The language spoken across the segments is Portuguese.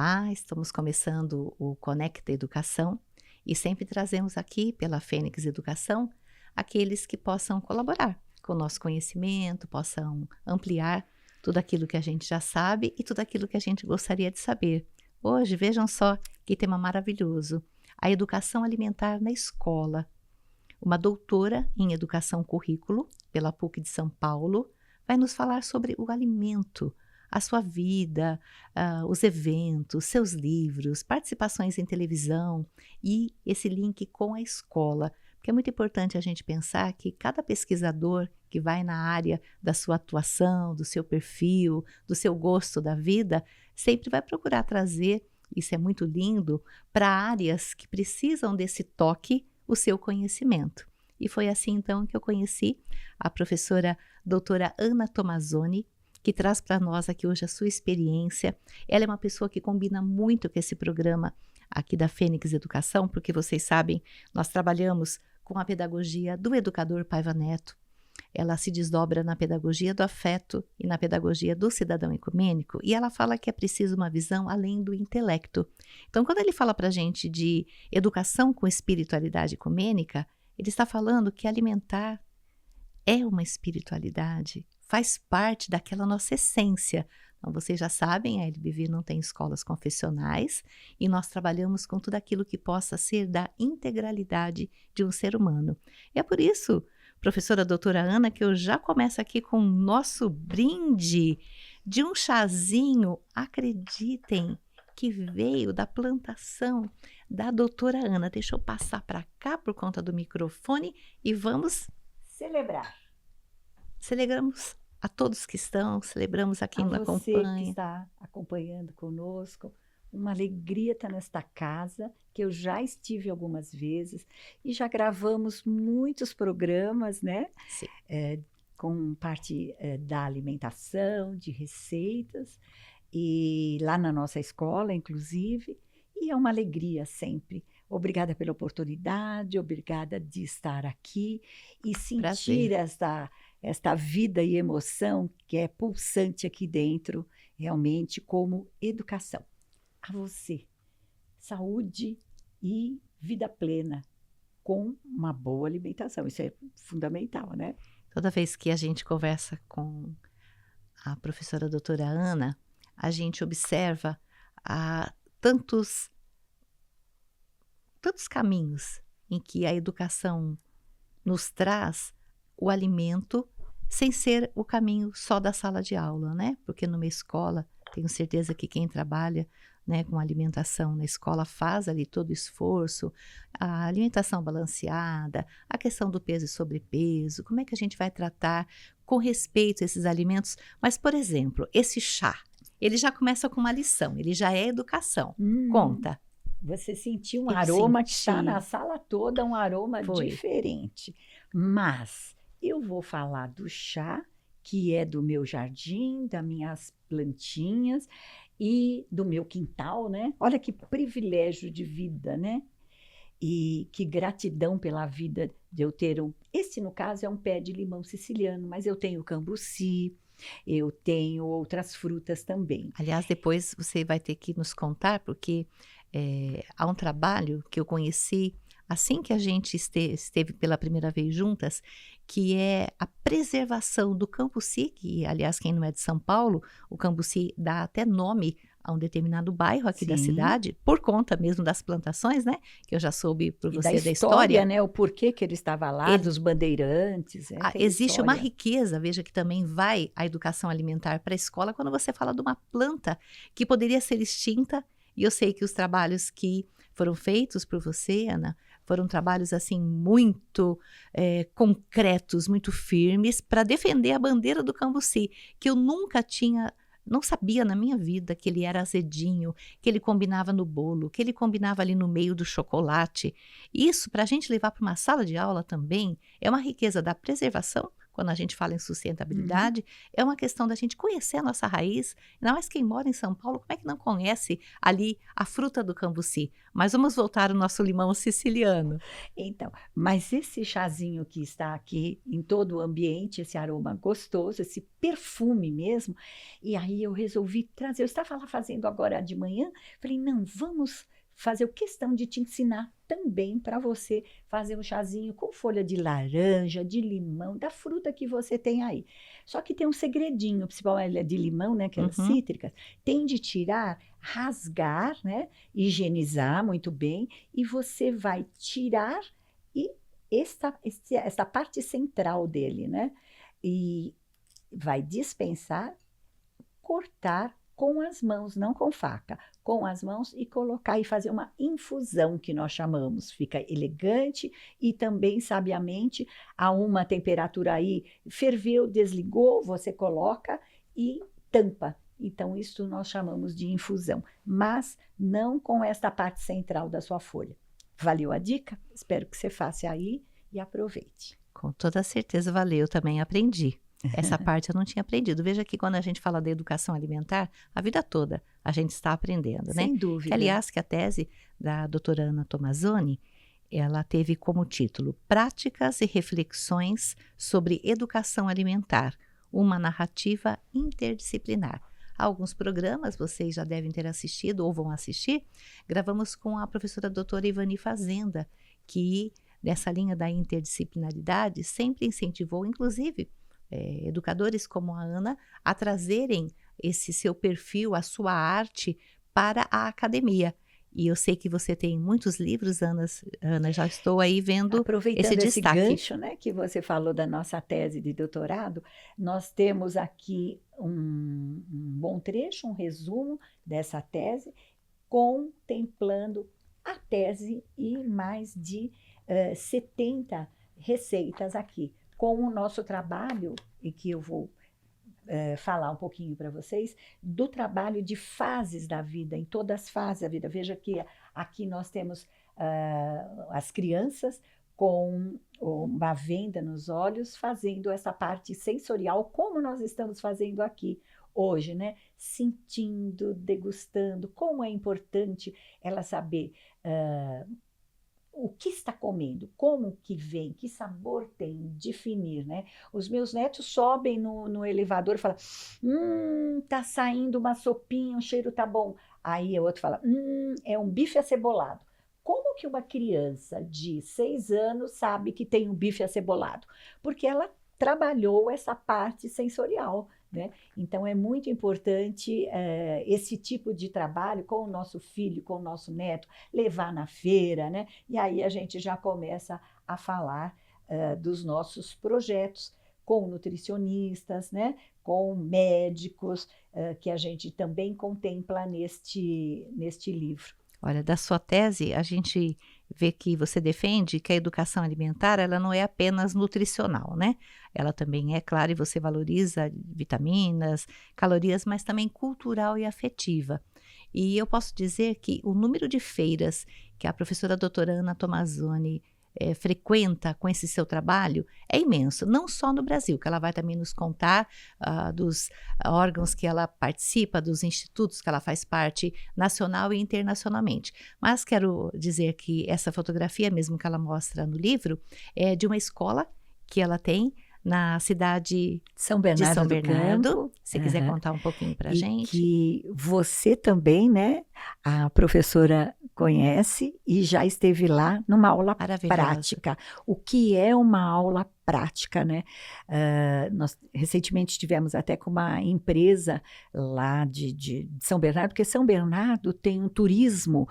Olá, estamos começando o Conecta Educação e sempre trazemos aqui pela Fênix Educação aqueles que possam colaborar com o nosso conhecimento, possam ampliar tudo aquilo que a gente já sabe e tudo aquilo que a gente gostaria de saber. Hoje, vejam só que tema maravilhoso, a educação alimentar na escola. Uma doutora em educação currículo pela PUC de São Paulo vai nos falar sobre o alimento, a sua vida, os eventos, seus livros, participações em televisão e esse link com a escola. Porque é muito importante a gente pensar que cada pesquisador que vai na área da sua atuação, do seu perfil, do seu gosto da vida, sempre vai procurar trazer, isso é muito lindo, para áreas que precisam desse toque, o seu conhecimento. E foi assim então que eu conheci a professora doutora Ana Tomazoni, que traz para nós aqui hoje a sua experiência. Ela é uma pessoa que combina muito com esse programa aqui da Fênix Educação, porque vocês sabem, nós trabalhamos com a pedagogia do educador Paiva Neto. Ela se desdobra na pedagogia do afeto e na pedagogia do cidadão ecumênico, e ela fala que é preciso uma visão além do intelecto. Então, quando ele fala para a gente de educação com espiritualidade ecumênica, ele está falando que alimentar é uma espiritualidade, faz parte daquela nossa essência. Então, vocês já sabem, a LBV não tem escolas confessionais e nós trabalhamos com tudo aquilo que possa ser da integralidade de um ser humano. E é por isso, professora doutora Ana, que eu já começo aqui com o nosso brinde de um chazinho, acreditem, que veio da plantação da doutora Ana. Deixa eu passar para cá por conta do microfone e vamos celebrar. Celebramos a todos que estão, celebramos a quem nos acompanha. Você que está acompanhando conosco, uma alegria estar nesta casa, que eu já estive algumas vezes e já gravamos muitos programas, né? Sim. Com parte da alimentação, de receitas, e lá na nossa escola, inclusive, e é uma alegria sempre. Obrigada pela oportunidade, obrigada de estar aqui e sentir esta vida e emoção que é pulsante aqui dentro, realmente como educação. A você, saúde e vida plena, com uma boa alimentação. Isso é fundamental, né? Toda vez que a gente conversa com a professora doutora Ana, a gente observa tantos caminhos em que a educação nos traz o alimento sem ser o caminho só da sala de aula, né? Porque numa escola, tenho certeza que quem trabalha, né, com alimentação na escola faz ali todo o esforço, a alimentação balanceada, a questão do peso e sobrepeso, como é que a gente vai tratar com respeito a esses alimentos. Mas, por exemplo, esse chá, ele já começa com uma lição, ele já é educação. Conta. Você sentiu um aroma que está na sala toda, um aroma diferente. Mas eu vou falar do chá, que é do meu jardim, das minhas plantinhas e do meu quintal, né? Olha que privilégio de vida, né? E que gratidão pela vida de eu ter Esse, no caso, é um pé de limão siciliano, mas eu tenho cambuci, eu tenho outras frutas também. Aliás, depois você vai ter que nos contar, porque há um trabalho que eu conheci assim que a gente esteve pela primeira vez juntas, que é a preservação do cambuci, que, aliás, quem não é de São Paulo, o cambuci dá até nome a um determinado bairro aqui da cidade, por conta mesmo das plantações, né? Que eu já soube por você da história, né? O porquê que ele estava lá, dos bandeirantes. Existe uma riqueza, veja que também vai a educação alimentar para a escola quando você fala de uma planta que poderia ser extinta, e eu sei que os trabalhos que foram feitos por você, Ana, foram trabalhos assim muito concretos, muito firmes, para defender a bandeira do cambuci, que eu não sabia na minha vida que ele era azedinho, que ele combinava no bolo, que ele combinava ali no meio do chocolate. Isso, para a gente levar para uma sala de aula também, é uma riqueza da preservação quando a gente fala em sustentabilidade, é uma questão da gente conhecer a nossa raiz. Ainda mais quem mora em São Paulo, como é que não conhece ali a fruta do cambuci? Mas vamos voltar ao nosso limão siciliano. Então, mas esse chazinho que está aqui em todo o ambiente, esse aroma gostoso, esse perfume mesmo, e aí eu resolvi trazer. Eu estava lá fazendo agora de manhã, falei, não, vamos fazer questão de te ensinar também para você fazer um chazinho com folha de laranja, de limão, da fruta que você tem aí. Só que tem um segredinho, principalmente de limão, né, aquelas cítricas, tem de tirar, rasgar, né, higienizar muito bem, e você vai tirar e esta parte central dele, né, e vai dispensar, cortar com as mãos, não com faca, com as mãos e colocar e fazer uma infusão que nós chamamos. Fica elegante e também sabiamente a uma temperatura aí, ferveu, desligou, você coloca e tampa. Então, isso nós chamamos de infusão, mas não com esta parte central da sua folha. Valeu a dica? Espero que você faça aí e aproveite. Com toda certeza valeu, eu também aprendi. Essa parte eu não tinha aprendido. Veja que quando a gente fala da educação alimentar, a vida toda a gente está aprendendo, né? Sem dúvida. Aliás, que a tese da doutora Ana Tomazoni, ela teve como título Práticas e Reflexões sobre Educação Alimentar, uma narrativa interdisciplinar. Alguns programas vocês já devem ter assistido ou vão assistir. Gravamos com a professora doutora Ivani Fazenda, que nessa linha da interdisciplinaridade sempre incentivou, inclusive, educadores como a Ana a trazerem esse seu perfil, a sua arte para a academia. E eu sei que você tem muitos livros, Ana, já estou aí vendo esse destaque. Esse gancho, né, que você falou da nossa tese de doutorado, nós temos aqui um bom trecho, um resumo dessa tese, contemplando a tese e mais de 70 receitas aqui, com o nosso trabalho, e que eu vou falar um pouquinho para vocês, do trabalho de fases da vida, em todas as fases da vida. Veja que aqui nós temos as crianças com uma venda nos olhos, fazendo essa parte sensorial, como nós estamos fazendo aqui hoje, né? Sentindo, degustando, como é importante ela saber o que está comendo, como que vem, que sabor tem, definir, né? Os meus netos sobem no elevador e falam, tá saindo uma sopinha, o cheiro tá bom. Aí o outro fala, é um bife acebolado. Como que uma criança de 6 anos sabe que tem um bife acebolado? Porque ela trabalhou essa parte sensorial, né? Então, é muito importante esse tipo de trabalho com o nosso filho, com o nosso neto, levar na feira, né? E aí a gente já começa a falar dos nossos projetos com nutricionistas, né? Com médicos, que a gente também contempla neste livro. Olha, da sua tese, a gente vê que você defende que a educação alimentar, ela não é apenas nutricional, né? Ela também é, claro, e você valoriza vitaminas, calorias, mas também cultural e afetiva. E eu posso dizer que o número de feiras que a professora doutora Ana Tomazoni frequenta com esse seu trabalho é imenso, não só no Brasil, que ela vai também nos contar dos órgãos que ela participa, dos institutos que ela faz parte nacional e internacionalmente. Mas quero dizer que essa fotografia mesmo que ela mostra no livro é de uma escola que ela tem na cidade de São Bernardo. Se quiser contar um pouquinho para a gente. Que você também, né, a professora conhece e já esteve lá numa aula prática. O que é uma aula prática, né? Nós recentemente tivemos até com uma empresa lá de São Bernardo, porque São Bernardo tem um turismo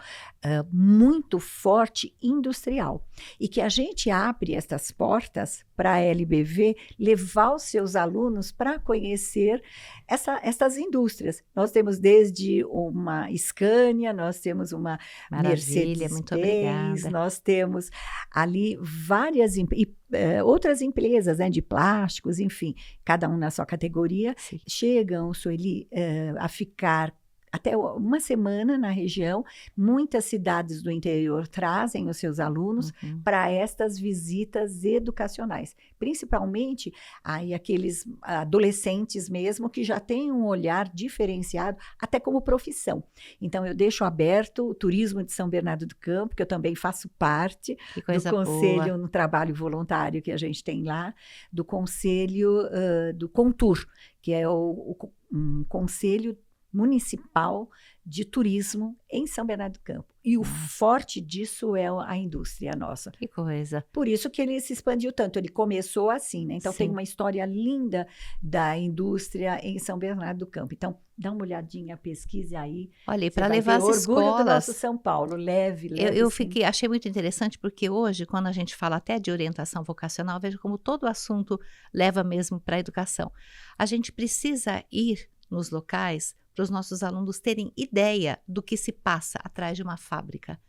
muito forte industrial, e que a gente abre estas portas para a LBV levar os seus alunos para conhecer essas indústrias. Nós temos desde uma Scania, nós temos uma Mercedes-Benz, nós temos ali várias outras empresas, né, de plásticos, enfim, cada um na sua categoria. Sim. Chegam, Sueli, a ficar até uma semana na região. Muitas cidades do interior trazem os seus alunos para estas visitas educacionais, principalmente aí aqueles adolescentes mesmo que já têm um olhar diferenciado, até como profissão. Então, eu deixo aberto o turismo de São Bernardo do Campo, que eu também faço parte do conselho no trabalho voluntário que a gente tem lá, do conselho do Contur, que é um conselho municipal de turismo em São Bernardo do Campo. E o forte disso é a indústria nossa. Que coisa. Por isso que ele se expandiu tanto. Ele começou assim, né? Então, tem uma história linda da indústria em São Bernardo do Campo. Então, dá uma olhadinha, pesquise aí. Olha, para levar as escolas... orgulho do nosso São Paulo. Leve. Eu achei muito interessante, porque hoje, quando a gente fala até de orientação vocacional, veja como todo o assunto leva mesmo para a educação. A gente precisa ir nos locais para os nossos alunos terem ideia do que se passa atrás de uma fábrica.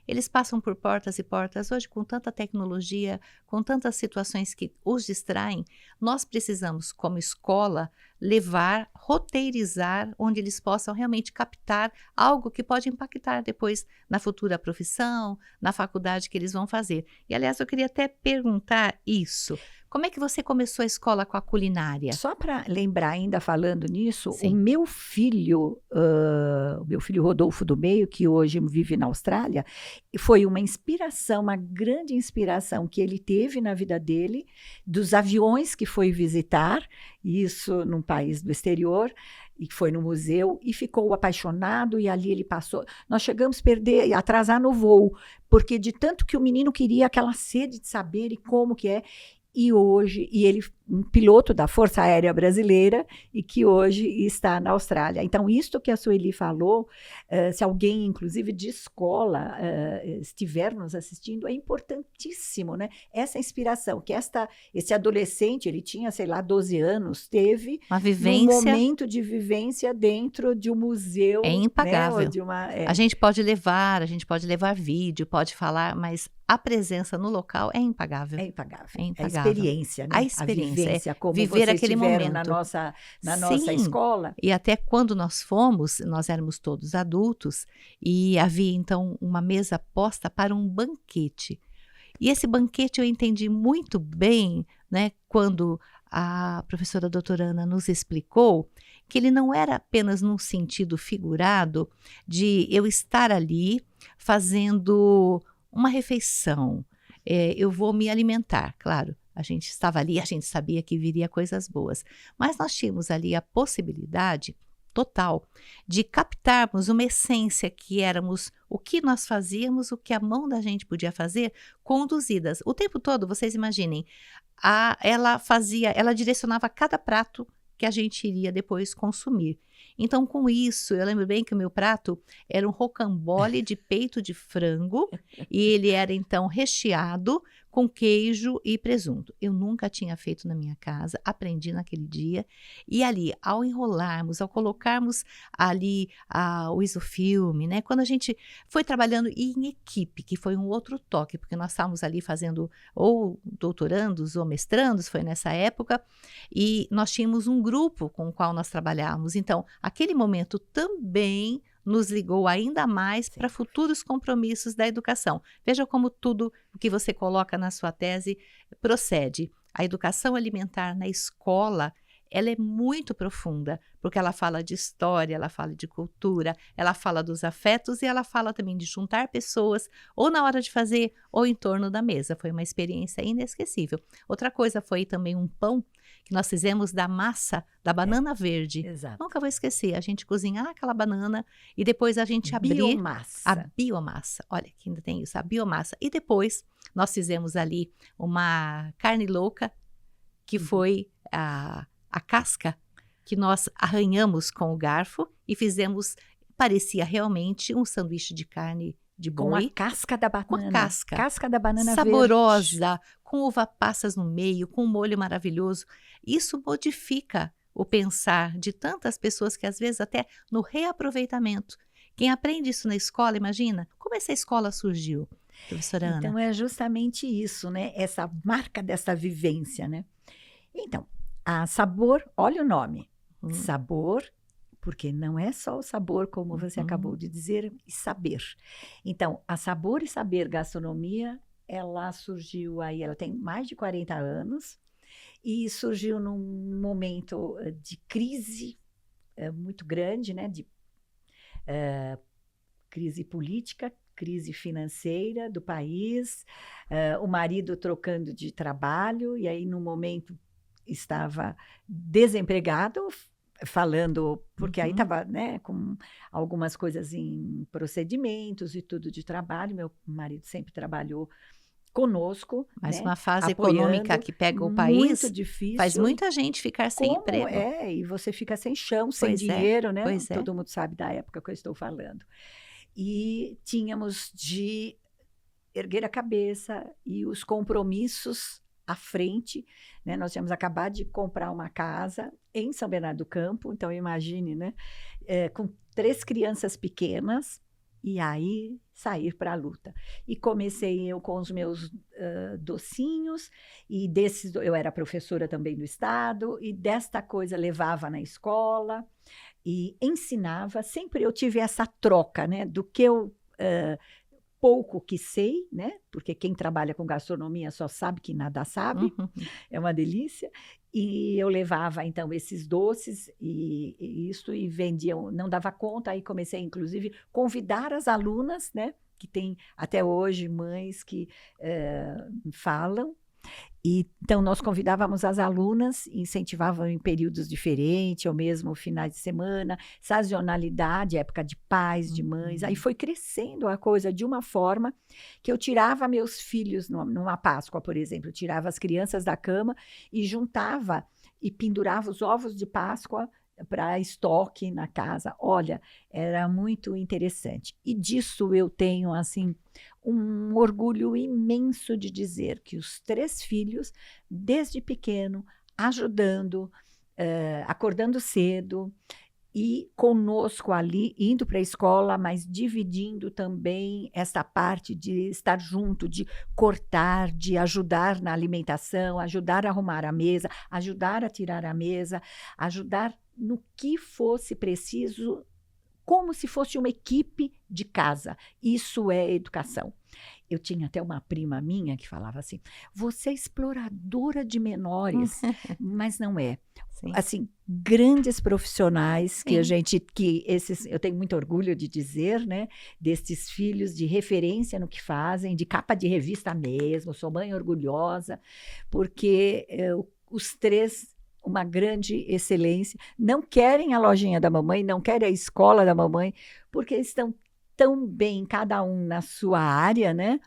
Eles passam por portas e portas. Hoje, com tanta tecnologia, com tantas situações que os distraem, nós precisamos, como escola, levar, roteirizar, onde eles possam realmente captar algo que pode impactar depois na futura profissão, na faculdade que eles vão fazer. E, aliás, eu queria até perguntar isso. Como é que você começou a escola com a culinária? Só para lembrar, ainda falando nisso, Sim. o meu filho Rodolfo do Meio, que hoje vive na Austrália, foi uma inspiração, uma grande inspiração que ele teve na vida dele, dos aviões que foi visitar, isso num país do exterior, e foi no museu, e ficou apaixonado, e ali ele passou. Nós chegamos a atrasar no voo, porque de tanto que o menino queria aquela sede de saber e como que é. E ele, um piloto da Força Aérea Brasileira, e que hoje está na Austrália. Então, isto que a Sueli falou, se alguém, inclusive de escola, estiver nos assistindo, é importantíssimo, né? Essa inspiração, que esse adolescente, ele tinha, sei lá, 12 anos, teve uma vivência, um momento de vivência dentro de um museu. É impagável. Né? A gente pode levar vídeo, pode falar, mas a presença no local é impagável. É impagável. É impagável. A experiência, né? A experiência, vivência, como viver vocês aquele tiveram momento. na nossa escola. E até quando nós fomos, nós éramos todos adultos, e havia então uma mesa posta para um banquete. E esse banquete eu entendi muito bem, né, quando a professora doutora Ana nos explicou que ele não era apenas num sentido figurado de eu estar ali fazendo uma refeição, eu vou me alimentar, claro, a gente estava ali, a gente sabia que viria coisas boas, mas nós tínhamos ali a possibilidade total de captarmos uma essência que éramos o que nós fazíamos, o que a mão da gente podia fazer, conduzidas. O tempo todo, vocês imaginem, ela direcionava cada prato que a gente iria depois consumir. Então, com isso, eu lembro bem que o meu prato era um rocambole de peito de frango e ele era, então, recheado com queijo e presunto. Eu nunca tinha feito na minha casa, aprendi naquele dia. E ali, ao enrolarmos, ao colocarmos ali o isofilme, né? Quando a gente foi trabalhando em equipe, que foi um outro toque, porque nós estávamos ali fazendo ou doutorandos ou mestrandos, foi nessa época, e nós tínhamos um grupo com o qual nós trabalhávamos. Então, aquele momento também nos ligou ainda mais para futuros compromissos da educação. Veja como tudo o que você coloca na sua tese procede. A educação alimentar na escola, ela é muito profunda, porque ela fala de história, ela fala de cultura, ela fala dos afetos e ela fala também de juntar pessoas, ou na hora de fazer, ou em torno da mesa. Foi uma experiência inesquecível. Outra coisa foi também um pão que nós fizemos da massa da banana verde. Exato. Nunca vou esquecer, a gente cozinhar aquela banana e depois a gente abrir a biomassa. Olha, que ainda tem isso, a biomassa. E depois nós fizemos ali uma carne louca, que foi a casca que nós arranhamos com o garfo e fizemos, parecia realmente um sanduíche de carne de boi. Com a casca da banana. Com a casca. Casca da banana saborosa, verde. Com uva passas no meio, com um molho maravilhoso. Isso modifica o pensar de tantas pessoas que às vezes até no reaproveitamento. Quem aprende isso na escola, imagina, como essa escola surgiu, professora Ana? Então é justamente isso, né? Essa marca dessa vivência, né? Então, a Sabor, olha o nome, Sabor Porque não é só o sabor, como você acabou de dizer, e saber. Então, a Sabor e Saber Gastronomia, ela surgiu aí, ela tem mais de 40 anos, e surgiu num momento de crise muito grande, né? De crise política, crise financeira do país, o marido trocando de trabalho, e aí, no momento, estava desempregado, falando, porque aí estava, né, com algumas coisas em procedimentos e tudo de trabalho. Meu marido sempre trabalhou conosco, Mas né, uma fase econômica apoiando, que pega o muito país faz difícil. muita gente ficar sem Como emprego. é? E você fica sem chão, sem Pois é, dinheiro, né? pois é. Todo mundo sabe da época que eu estou falando. E tínhamos de erguer a cabeça e os compromissos à frente, né? Nós tínhamos acabado de comprar uma casa em São Bernardo do Campo, então imagine, né? Com 3 crianças pequenas, e aí sair para a luta. E comecei eu com os meus docinhos, e desses eu era professora também do estado, e desta coisa levava na escola e ensinava. Sempre eu tive essa troca, né? Do que eu pouco que sei, né? Porque quem trabalha com gastronomia só sabe que nada sabe, é uma delícia. E eu levava, então, esses doces e isso, e vendia, não dava conta, aí comecei, inclusive, convidar as alunas, né? Que tem até hoje mães que falam. E, então, nós convidávamos as alunas, incentivavam em períodos diferentes, ou mesmo finais de semana, sazonalidade, época de pais, de mães. Aí foi crescendo a coisa de uma forma que eu tirava meus filhos numa Páscoa, por exemplo, eu tirava as crianças da cama e juntava e pendurava os ovos de Páscoa para estoque na casa. Olha, era muito interessante. E disso eu tenho, assim, um orgulho imenso de dizer que os 3 filhos, desde pequeno, ajudando, acordando cedo, e conosco ali, indo para a escola, mas dividindo também essa parte de estar junto, de cortar, de ajudar na alimentação, ajudar a arrumar a mesa, ajudar a tirar a mesa, ajudar no que fosse preciso, como se fosse uma equipe de casa. Isso é educação. Eu tinha até uma prima minha que falava assim: você é exploradora de menores, mas não é. Sim. Assim, grandes profissionais que Sim. eu tenho muito orgulho de dizer, né, destes filhos de referência no que fazem, de capa de revista mesmo, sou mãe orgulhosa, porque os 3, uma grande excelência, não querem a lojinha da mamãe, não querem a escola da mamãe, porque estão tão bem, cada um na sua área, né?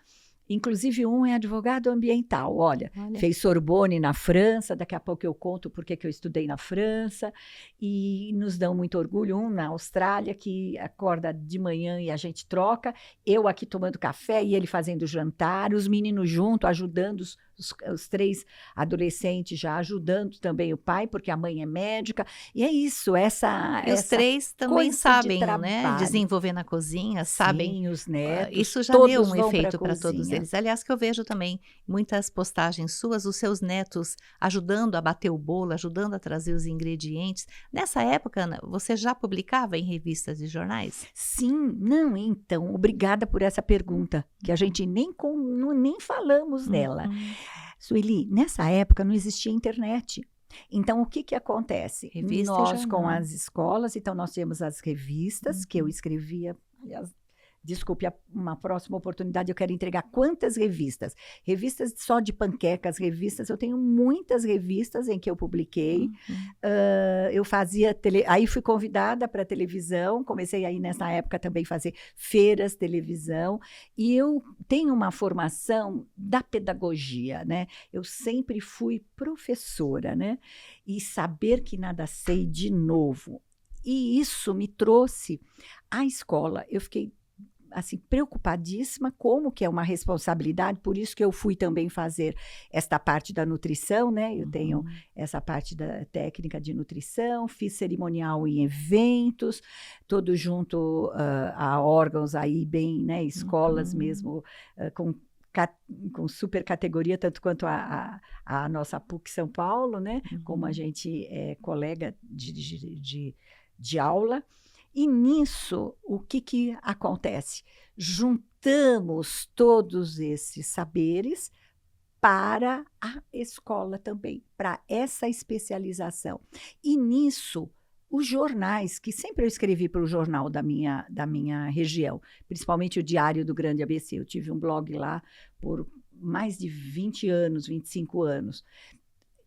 Inclusive, um é advogado ambiental. Olha, fez Sorbonne na França, daqui a pouco eu conto porque que eu estudei na França, e nos dão muito orgulho. Um na Austrália, que acorda de manhã e a gente troca, eu aqui tomando café e ele fazendo jantar, os meninos junto, ajudando os 3 adolescentes, já ajudando também o pai, porque a mãe é médica, e é isso, E os 3 também coisa de sabem, né, trabalho. desenvolver na cozinha, sabem. Sim, os netos, Isso já deu todos um vão para a efeito para todos cozinha. eles. Aliás, que eu vejo também muitas postagens suas, os seus netos ajudando a bater o bolo, ajudando a trazer os ingredientes. Nessa época, Ana, você já publicava em revistas e jornais? Sim, não, então, obrigada por essa pergunta, que a gente nem falamos nela. Sueli, nessa época não existia internet. Então, o que acontece? Revista e Nós, com jornal. as escolas, então nós tínhamos as revistas, que eu escrevia, aliás, desculpe, uma próxima oportunidade eu quero entregar quantas revistas. Revistas só de panquecas, revistas, eu tenho muitas revistas em que eu publiquei. Eu fazia, aí fui convidada para televisão, comecei aí nessa época também fazer feiras, televisão, e eu tenho uma formação da pedagogia, né? Eu sempre fui professora, né? E saber que nada sei de novo. E isso me trouxe à escola. Eu fiquei assim, preocupadíssima, como que é uma responsabilidade, por isso que eu fui também fazer esta parte da nutrição, né? Eu tenho essa parte da técnica de nutrição, fiz cerimonial em eventos, todo junto a órgãos aí bem, né? Escolas mesmo, com super categoria, tanto quanto a nossa PUC São Paulo, né? Como a gente é colega de de aula. E nisso, o que acontece? Juntamos todos esses saberes para a escola também, para essa especialização. E nisso, os jornais, que sempre eu escrevi para o jornal da minha região, principalmente o Diário do Grande ABC. Eu tive um blog lá por mais de 20 anos, 25 anos.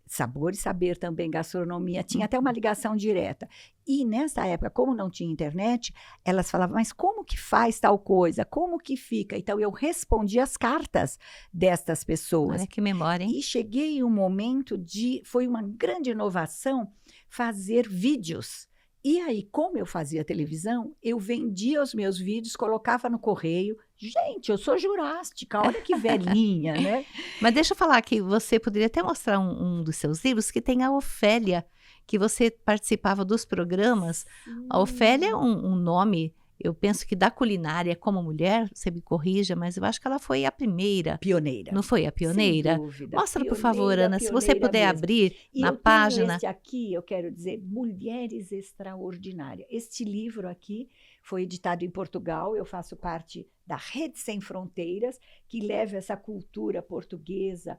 Sabor e Saber também, gastronomia, tinha até uma ligação direta. E nessa época, como não tinha internet, elas falavam, mas como que faz tal coisa? Como que fica? Então, eu respondi as cartas destas pessoas. Olha que memória, hein? E cheguei em um momento foi uma grande inovação fazer vídeos. E aí, como eu fazia televisão, eu vendia os meus vídeos, colocava no correio. Gente, eu sou jurástica, olha que velhinha, né? Mas deixa eu falar que você poderia até mostrar um dos seus livros que tem a Ofélia, que você participava dos programas. A Ofélia é um nome, eu penso que da culinária como mulher, você me corrija, mas eu acho que ela foi a primeira. Pioneira. Não foi a pioneira? Sem dúvida. Mostra, por Pioneira, favor, Ana, se você pioneira puder mesmo. abrir E na eu página. tenho este aqui, eu quero dizer, Mulheres Extraordinárias. Este livro aqui foi editado em Portugal, eu faço parte da Rede Sem Fronteiras, que leva essa cultura portuguesa,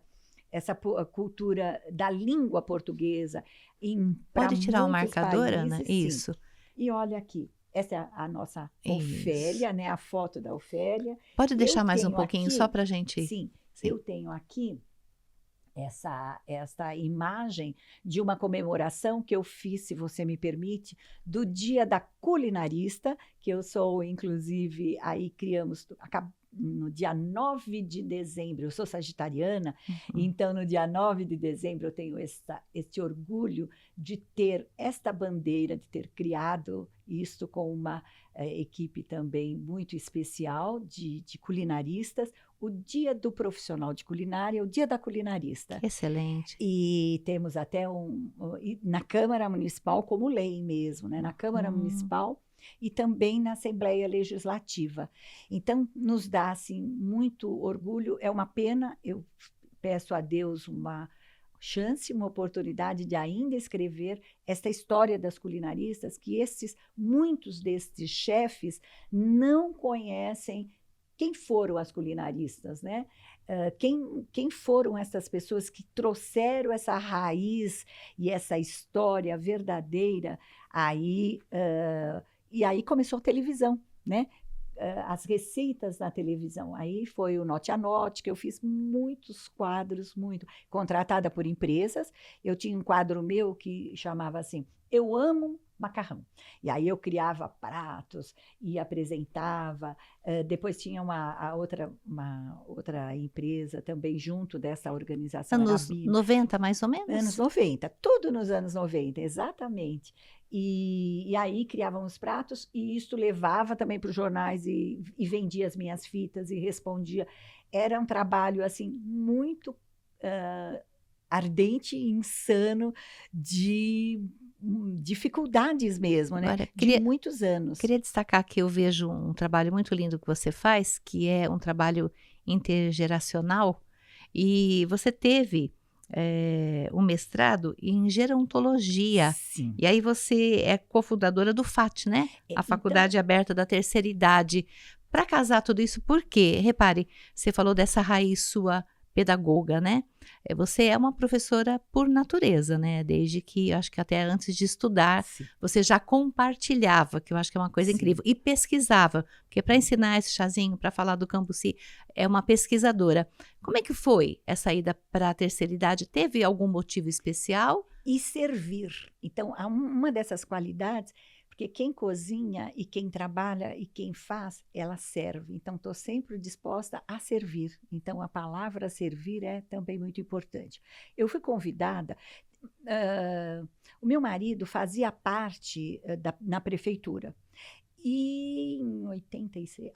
essa cultura da língua portuguesa para Pode tirar o muitos marcador, países, Ana? sim. Isso. E olha aqui, essa é a nossa Isso. Ofélia, né? A foto da Ofélia. Pode deixar Eu mais um tenho pouquinho aqui- só para a gente. Sim, Sim. eu tenho aqui essa imagem de uma comemoração que eu fiz, se você me permite, do Dia da Culinarista, que eu sou, inclusive, aí criamos, no dia 9 de dezembro, eu sou sagitariana, então no dia 9 de dezembro eu tenho este orgulho de ter esta bandeira, de ter criado isto com uma equipe também muito especial de culinaristas, o Dia do Profissional de Culinária, o Dia da Culinarista. Excelente. E temos até na Câmara Municipal, como lei mesmo, né? Na Câmara Municipal e também na Assembleia Legislativa. Então, nos dá assim, muito orgulho. É uma pena, eu peço a Deus uma chance, uma oportunidade de ainda escrever esta história das culinaristas, que muitos destes chefes não conhecem quem foram as culinaristas, né? Quem foram essas pessoas que trouxeram essa raiz e essa história verdadeira aí, e aí começou a televisão, né? As receitas na televisão. Aí foi o Note a Note, que eu fiz muitos quadros, contratada por empresas. Eu tinha um quadro meu que chamava assim, Eu Amo Macarrão. E aí eu criava pratos e apresentava. Depois tinha uma outra empresa também junto dessa organização. Anos 90, mais ou menos? Anos 90, tudo nos anos 90, exatamente. E aí criávamos pratos e isto levava também para os jornais e vendia as minhas fitas e respondia. Era um trabalho assim muito ardente e insano de dificuldades mesmo, né? Agora, De muitos anos. Queria destacar que eu vejo um trabalho muito lindo que você faz, que é um trabalho intergeracional, e você teve um mestrado em gerontologia. Sim. E aí você é cofundadora do FAT, né? A Faculdade Aberta da Terceira Idade. Para casar tudo isso, por quê? Repare, você falou dessa raiz sua pedagoga, né? Você é uma professora por natureza, né? Desde que, acho que até antes de estudar, Sim. você já compartilhava, que eu acho que é uma coisa incrível, e pesquisava, porque para ensinar esse chazinho, para falar do Cambuci, é uma pesquisadora. Como é que foi essa ida para a terceira idade? Teve algum motivo especial? E servir. Então, uma dessas qualidades, porque quem cozinha e quem trabalha e quem faz, ela serve. Então, estou sempre disposta a servir. Então, a palavra servir é também muito importante. Eu fui convidada, o meu marido fazia parte na prefeitura. E em 86,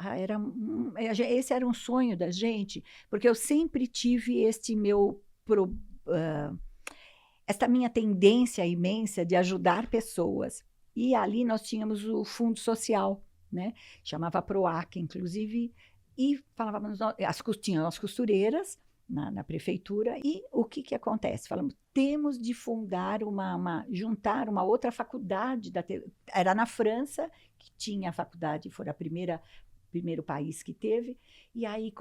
esse era um sonho da gente, porque eu sempre tive esta minha tendência imensa de ajudar pessoas. E ali nós tínhamos o Fundo Social, né? Chamava PROAC, inclusive, e falávamos, tinham as costureiras, na prefeitura. E o que acontece? Falamos, temos de fundar juntar uma outra faculdade. Era na França, que tinha a faculdade, foi a primeiro país que teve, e aí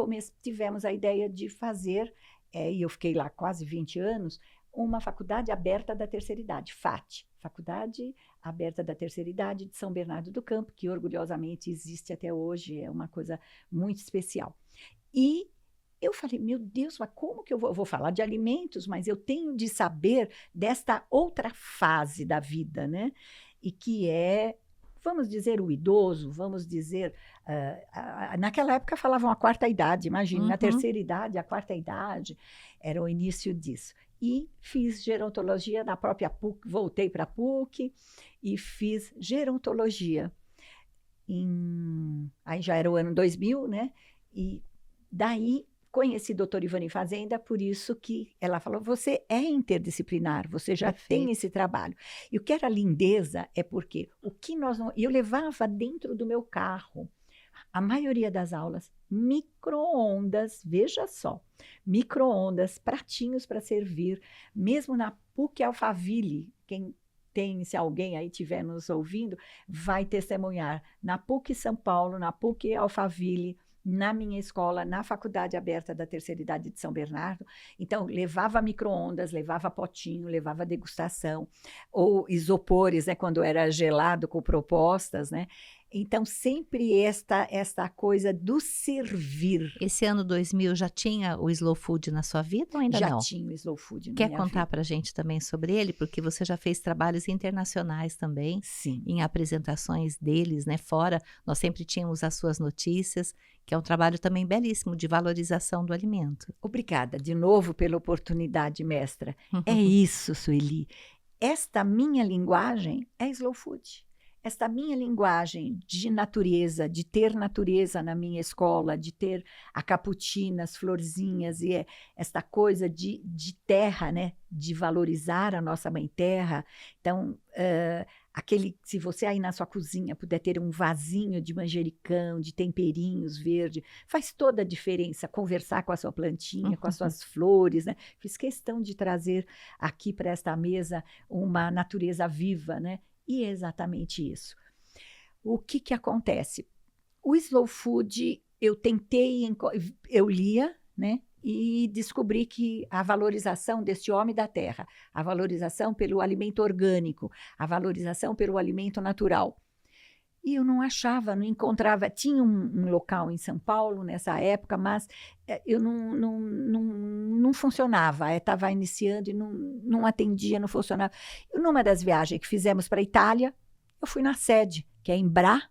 tivemos a ideia de fazer, e eu fiquei lá quase 20 anos, uma faculdade aberta da terceira idade, FAT, Faculdade Aberta da Terceira Idade de São Bernardo do Campo, que orgulhosamente existe até hoje, é uma coisa muito especial. E eu falei, meu Deus, mas como que eu vou falar de alimentos, mas eu tenho de saber desta outra fase da vida, né? E que é, vamos dizer, o idoso, vamos dizer, naquela época falavam a quarta idade, imagine, na terceira idade, a quarta idade, era o início disso. E fiz gerontologia na própria PUC, voltei para a PUC e fiz gerontologia. Aí já era o ano 2000, né? E daí conheci a doutora Ivani Fazenda, por isso que ela falou, você é interdisciplinar, você já tem esse trabalho. E o que era lindeza é porque o que nós não... Eu levava dentro do meu carro, a maioria das aulas, micro-ondas, veja só, micro-ondas, pratinhos para servir, mesmo na PUC Alphaville, se alguém aí estiver nos ouvindo, vai testemunhar, na PUC São Paulo, na PUC Alphaville, na minha escola, na Faculdade Aberta da Terceira Idade de São Bernardo. Então, levava micro-ondas, levava potinho, levava degustação, ou isopores, né, quando era gelado com propostas, né? Então, sempre esta coisa do servir. Esse ano 2000 já tinha o Slow Food na sua vida ou ainda não? Já tinha o Slow Food na minha vida. Quer contar para a gente também sobre ele? Porque você já fez trabalhos internacionais também. Sim. Em apresentações deles, né? Fora, nós sempre tínhamos as suas notícias, que é um trabalho também belíssimo de valorização do alimento. Obrigada de novo pela oportunidade, mestra. É isso, Sueli. Esta minha linguagem é Slow Food. Esta minha linguagem de natureza, de ter natureza na minha escola, de ter a caputina, as florzinhas, e esta coisa de terra, né? De valorizar a nossa mãe terra. Então, se você aí na sua cozinha puder ter um vasinho de manjericão, de temperinhos verde, faz toda a diferença conversar com a sua plantinha, com as suas flores, né? Fiz questão de trazer aqui para esta mesa uma natureza viva, né? E é exatamente isso. O que acontece? O Slow Food, eu lia, né? E descobri que a valorização deste homem da terra, a valorização pelo alimento orgânico, a valorização pelo alimento natural. E eu não achava, não encontrava. Tinha um local em São Paulo nessa época, mas eu não funcionava. Estava iniciando e não atendia, não funcionava. E numa das viagens que fizemos para a Itália, eu fui na sede, que é em Bra,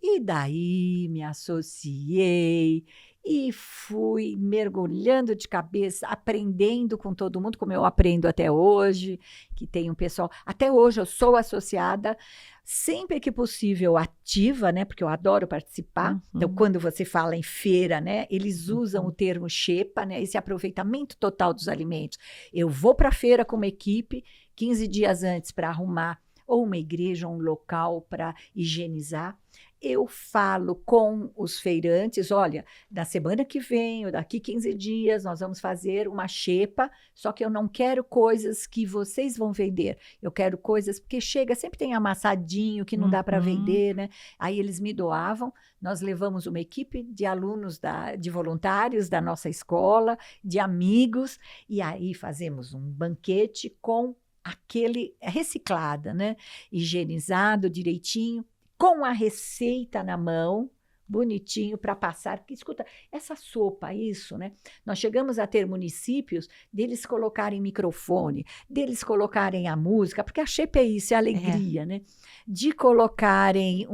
e daí me associei e fui mergulhando de cabeça, aprendendo com todo mundo, como eu aprendo até hoje, que tem um pessoal... Até hoje eu sou associada, sempre que possível ativa, né? Porque eu adoro participar. Então, quando você fala em feira, né? Eles usam o termo xepa, né? Esse aproveitamento total dos alimentos. Eu vou para a feira com uma equipe, 15 dias antes para arrumar ou uma igreja, ou um local para higienizar. Eu falo com os feirantes, olha, na semana que vem, ou daqui 15 dias, nós vamos fazer uma xepa, só que eu não quero coisas que vocês vão vender. Eu quero coisas, porque sempre tem amassadinho que não dá para vender, né? Aí eles me doavam, nós levamos uma equipe de alunos, de voluntários da nossa escola, de amigos, e aí fazemos um banquete com aquele reciclada, né? Higienizado direitinho, com a receita na mão, bonitinho para passar. Porque, escuta, essa sopa, isso, né? Nós chegamos a ter municípios deles colocarem microfone, deles colocarem a música, porque a xepa é isso, é alegria, né? De colocarem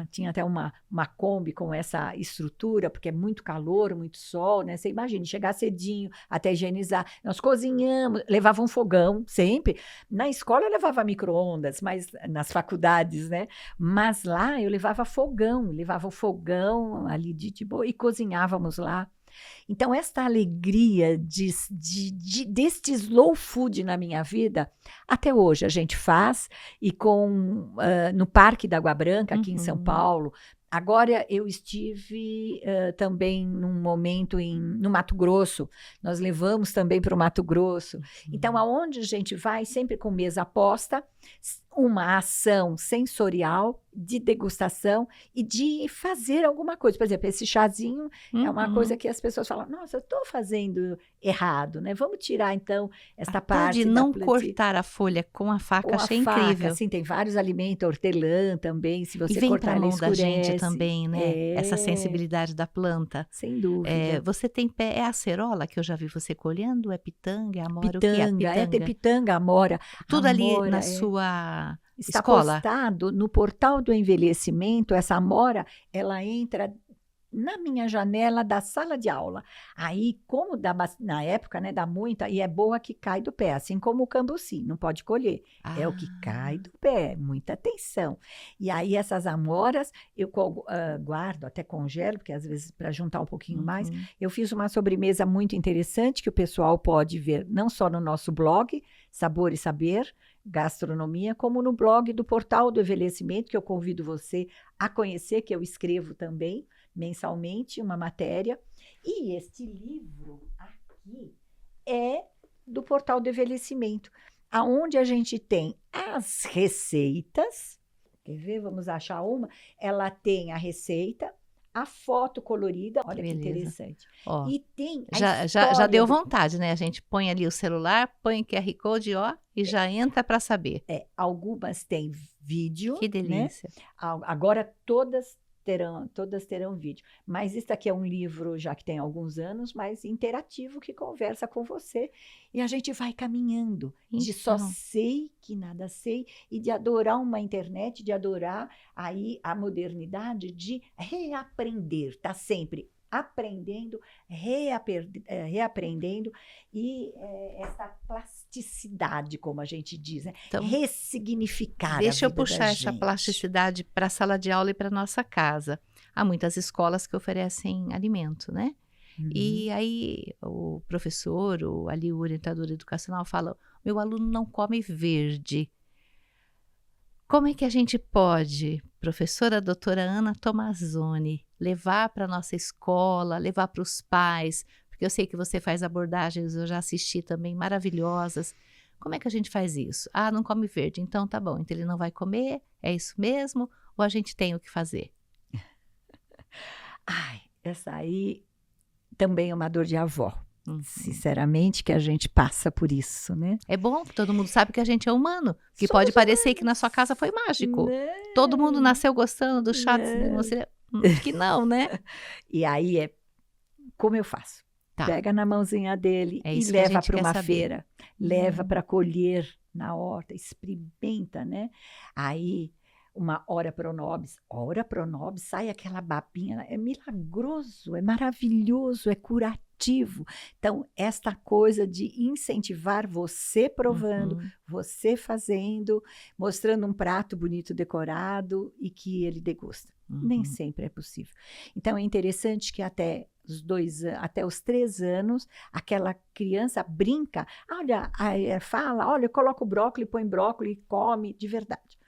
tinha até uma Kombi com essa estrutura, porque é muito calor, muito sol, né? Você imagina, chegar cedinho até higienizar. Nós cozinhamos, levava um fogão sempre. Na escola eu levava micro-ondas, mas nas faculdades, né? Mas lá eu levava o fogão ali de boa e cozinhávamos lá. Então, esta alegria deste slow food na minha vida, até hoje a gente faz, e no Parque da Água Branca, aqui em São Paulo, Agora eu estive também num momento no Mato Grosso, nós levamos também para o Mato Grosso. Então, aonde a gente vai, sempre com mesa posta, uma ação sensorial de degustação e de fazer alguma coisa. Por exemplo, esse chazinho é uma coisa que as pessoas falam, nossa, eu estou fazendo errado, né? Vamos tirar, então, esta parte de da não plantinha. cortar a folha com a faca, Com a achei faca, incrível. assim, tem vários alimentos, hortelã também, se você E vem cortar, para a ela mão da gente escurece. também, né? Essa sensibilidade da planta. Sem dúvida. Você tem pé, é acerola que eu já vi você colhendo? É pitanga, é amora? Pitanga, O que é pitanga? tem pitanga, amora. Tudo ali Amora na sua está escola? postado no portal do envelhecimento, essa amora, ela entra na minha janela da sala de aula. Aí, como na época, né, dá muita, e é boa que cai do pé, assim como o cambuci, não pode colher. É o que cai do pé, muita atenção. E aí, essas amoras, eu guardo, até congelo, porque às vezes, para juntar um pouquinho mais, eu fiz uma sobremesa muito interessante, que o pessoal pode ver, não só no nosso blog, Sabor e Saber, Gastronomia, como no blog do Portal do Envelhecimento, que eu convido você a conhecer, que eu escrevo também, mensalmente, uma matéria. E este livro aqui é do Portal do Envelhecimento, aonde a gente tem as receitas. Quer ver? Vamos achar uma. Ela tem a receita, a foto colorida, olha que interessante. Ó, e tem já deu vontade, né? A gente põe ali o celular, põe QR Code, ó, e já entra para saber. Algumas têm vídeo. Que delícia. Né? Agora todas terão vídeo. Mas isso aqui é um livro, já que tem alguns anos, mas interativo, que conversa com você. E a gente vai caminhando de só sei que nada sei, e de adorar uma internet, de adorar aí a modernidade, de reaprender, está sempre aprendendo, reaprendendo, e essa plasticidade, como a gente diz, né? Então, ressignificar deixa a vida eu puxar essa gente. plasticidade para a sala de aula e para nossa casa. Há muitas escolas que oferecem alimento, né? E aí o professor, ali o orientador educacional fala, meu aluno não come verde. Como é que a gente pode, professora doutora Ana Tomazoni, levar para a nossa escola, levar para os pais, porque eu sei que você faz abordagens, eu já assisti também, maravilhosas. Como é que a gente faz isso? Ah, não come verde, então tá bom, então ele não vai comer, é isso mesmo? Ou a gente tem o que fazer? Ai, essa aí também é uma dor de avó. Sinceramente, que a gente passa por isso, né? É bom que todo mundo sabe que a gente é humano, que pode parecer que na sua casa foi mágico. Não, todo mundo nasceu gostando do chá de você, que não, né? E aí como eu faço? Tá. Pega na mãozinha dele e leva para uma feira, leva para colher na horta, experimenta, né? Aí uma hora pronobis, sai aquela babinha, é milagroso, é maravilhoso, é curativo. Então, esta coisa de incentivar você provando, você fazendo, mostrando um prato bonito decorado e que ele degusta. Nem sempre é possível. Então, é interessante que até os 3 anos, aquela criança brinca, olha, fala, olha, coloca o brócolis, põe brócolis, come, de verdade.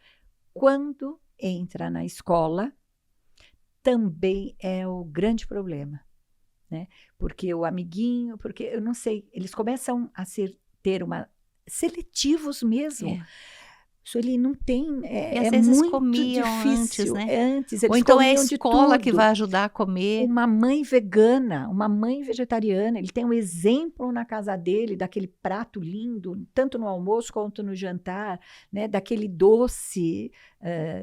Quando entra na escola, também é o grande problema, né? Porque o amiguinho, porque eu não sei, eles começam a seletivos mesmo. Isso ele não tem, e às vezes muito comiam difícil. Antes, né? Antes eles Ou então é a comiam de escola que tudo. vai ajudar a comer. Uma mãe vegana, uma mãe vegetariana, ele tem um exemplo na casa dele daquele prato lindo, tanto no almoço quanto no jantar, né? Daquele doce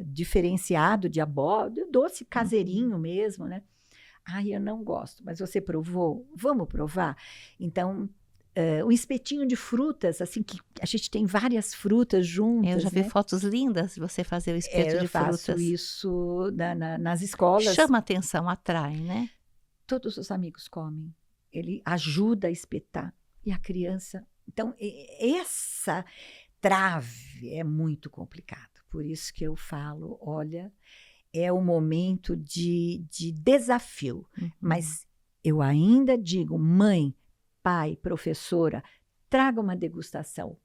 diferenciado de abóbora, doce caseirinho mesmo, né? Ai, eu não gosto, mas você provou? Vamos provar? Então, um espetinho de frutas, assim, que a gente tem várias frutas juntas. Eu já vi fotos lindas de você fazer o espeto de frutas. Eu faço isso nas escolas. Chama atenção, atrai, né? Todos os amigos comem. Ele ajuda a espetar. E a criança... Então, essa trave é muito complicado. Por isso que eu falo, olha, é um momento de desafio. Mas eu ainda digo, mãe, pai, professora, traga uma degustação.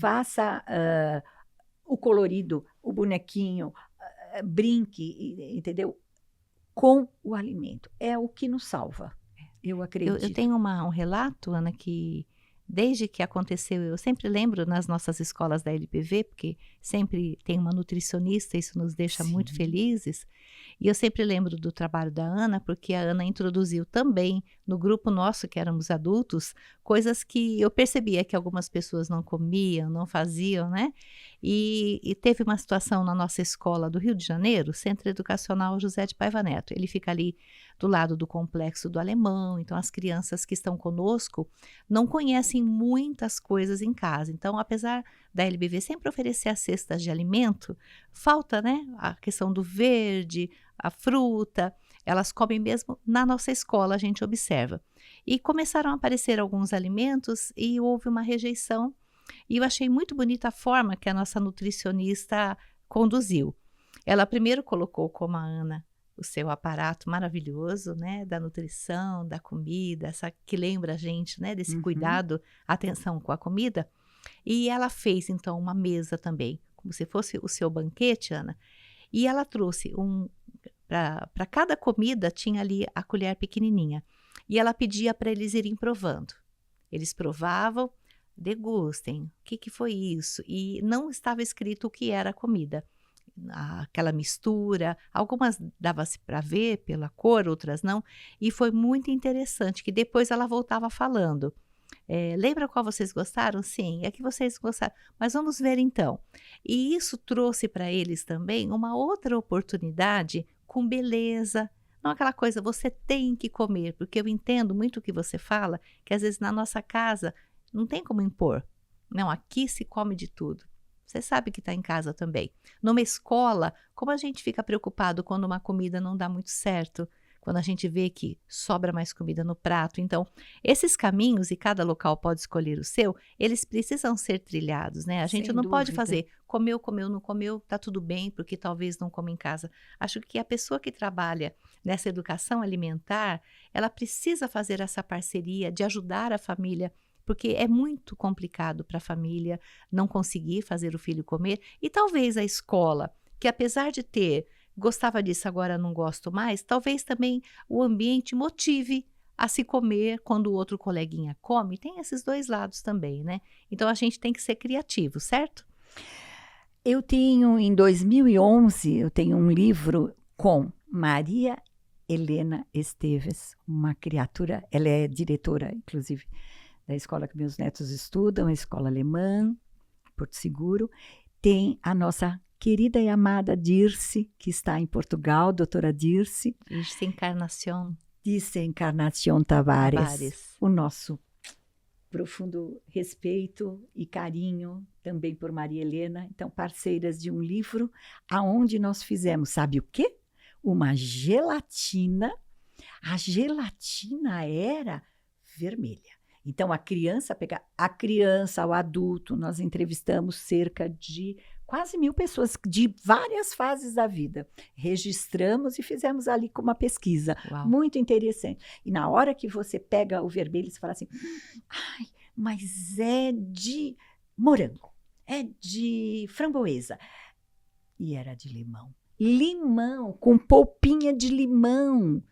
Faça o colorido, o bonequinho, brinque, entendeu? com o alimento. É o que nos salva, eu Eu acredito. tenho um relato, Ana, que desde que aconteceu, eu sempre lembro nas nossas escolas da LPV, porque sempre tem uma nutricionista, isso nos deixa muito Sim. felizes. E eu sempre lembro do trabalho da Ana, porque a Ana introduziu também no grupo nosso, que éramos adultos, coisas que eu percebia que algumas pessoas não comiam, não faziam, né? E teve uma situação na nossa escola do Rio de Janeiro, Centro Educacional José de Paiva Neto. Ele fica ali do lado do Complexo do Alemão, então as crianças que estão conosco não conhecem muitas coisas em casa. Então, apesar da LBV sempre oferecer as cestas de alimento, falta, né, a questão do verde, a fruta, elas comem mesmo na nossa escola, a gente observa. E começaram a aparecer alguns alimentos e houve uma rejeição. E eu achei muito bonita a forma que a nossa nutricionista conduziu. Ela primeiro colocou, como a Ana, o seu aparato maravilhoso, né, da nutrição, da comida, essa que lembra a gente, né, desse Uhum. cuidado, atenção com a comida. E ela fez então uma mesa também, como se fosse o seu banquete, Ana. E ela trouxe para cada comida tinha ali a colher pequenininha. E ela pedia para eles irem provando. Eles provavam, degustem, o que foi isso? E não estava escrito o que era a comida. Aquela mistura, algumas dava-se para ver pela cor, outras não, e foi muito interessante, que depois ela voltava falando. Lembra qual vocês gostaram? Sim, é que vocês gostaram, mas vamos ver então. E isso trouxe para eles também uma outra oportunidade com beleza, não aquela coisa, você tem que comer, porque eu entendo muito o que você fala, que às vezes na nossa casa não tem como impor. Não, aqui se come de tudo. Você sabe que está em casa também. Numa escola, como a gente fica preocupado quando uma comida não dá muito certo, quando a gente vê que sobra mais comida no prato. Então, esses caminhos, e cada local pode escolher o seu, eles precisam ser trilhados, né? A gente Sem não pode dúvida. fazer comeu, comeu, não comeu, tá tudo bem, porque talvez não come em casa. Acho que a pessoa que trabalha nessa educação alimentar, ela precisa fazer essa parceria de ajudar a família, porque é muito complicado para a família não conseguir fazer o filho comer. E talvez a escola, que apesar de ter, gostava disso, agora não gosto mais, talvez também o ambiente motive a se comer quando o outro coleguinha come. Tem esses dois lados também, né? Então a gente tem que ser criativo, certo? Eu tenho, em 2011, eu tenho um livro com Maria Helena Esteves, uma criatura, ela é diretora, inclusive, da escola que meus netos estudam, a escola alemã, Porto Seguro. Tem a nossa querida e amada Dirce, que está em Portugal, doutora Dirce. Dirce Encarnação Tavares. Tavares. O nosso profundo respeito e carinho também por Maria Helena. Então, parceiras de um livro aonde nós fizemos, sabe o quê? Uma gelatina. A gelatina era vermelha. Então, a criança, o adulto, nós entrevistamos cerca de quase 1.000 pessoas de várias fases da vida. Registramos e fizemos ali com uma pesquisa. Uau. Muito interessante. E na hora que você pega o vermelho, você fala assim, ai, mas é de morango, é de framboesa. E era de limão. Limão, com polpinha de limão.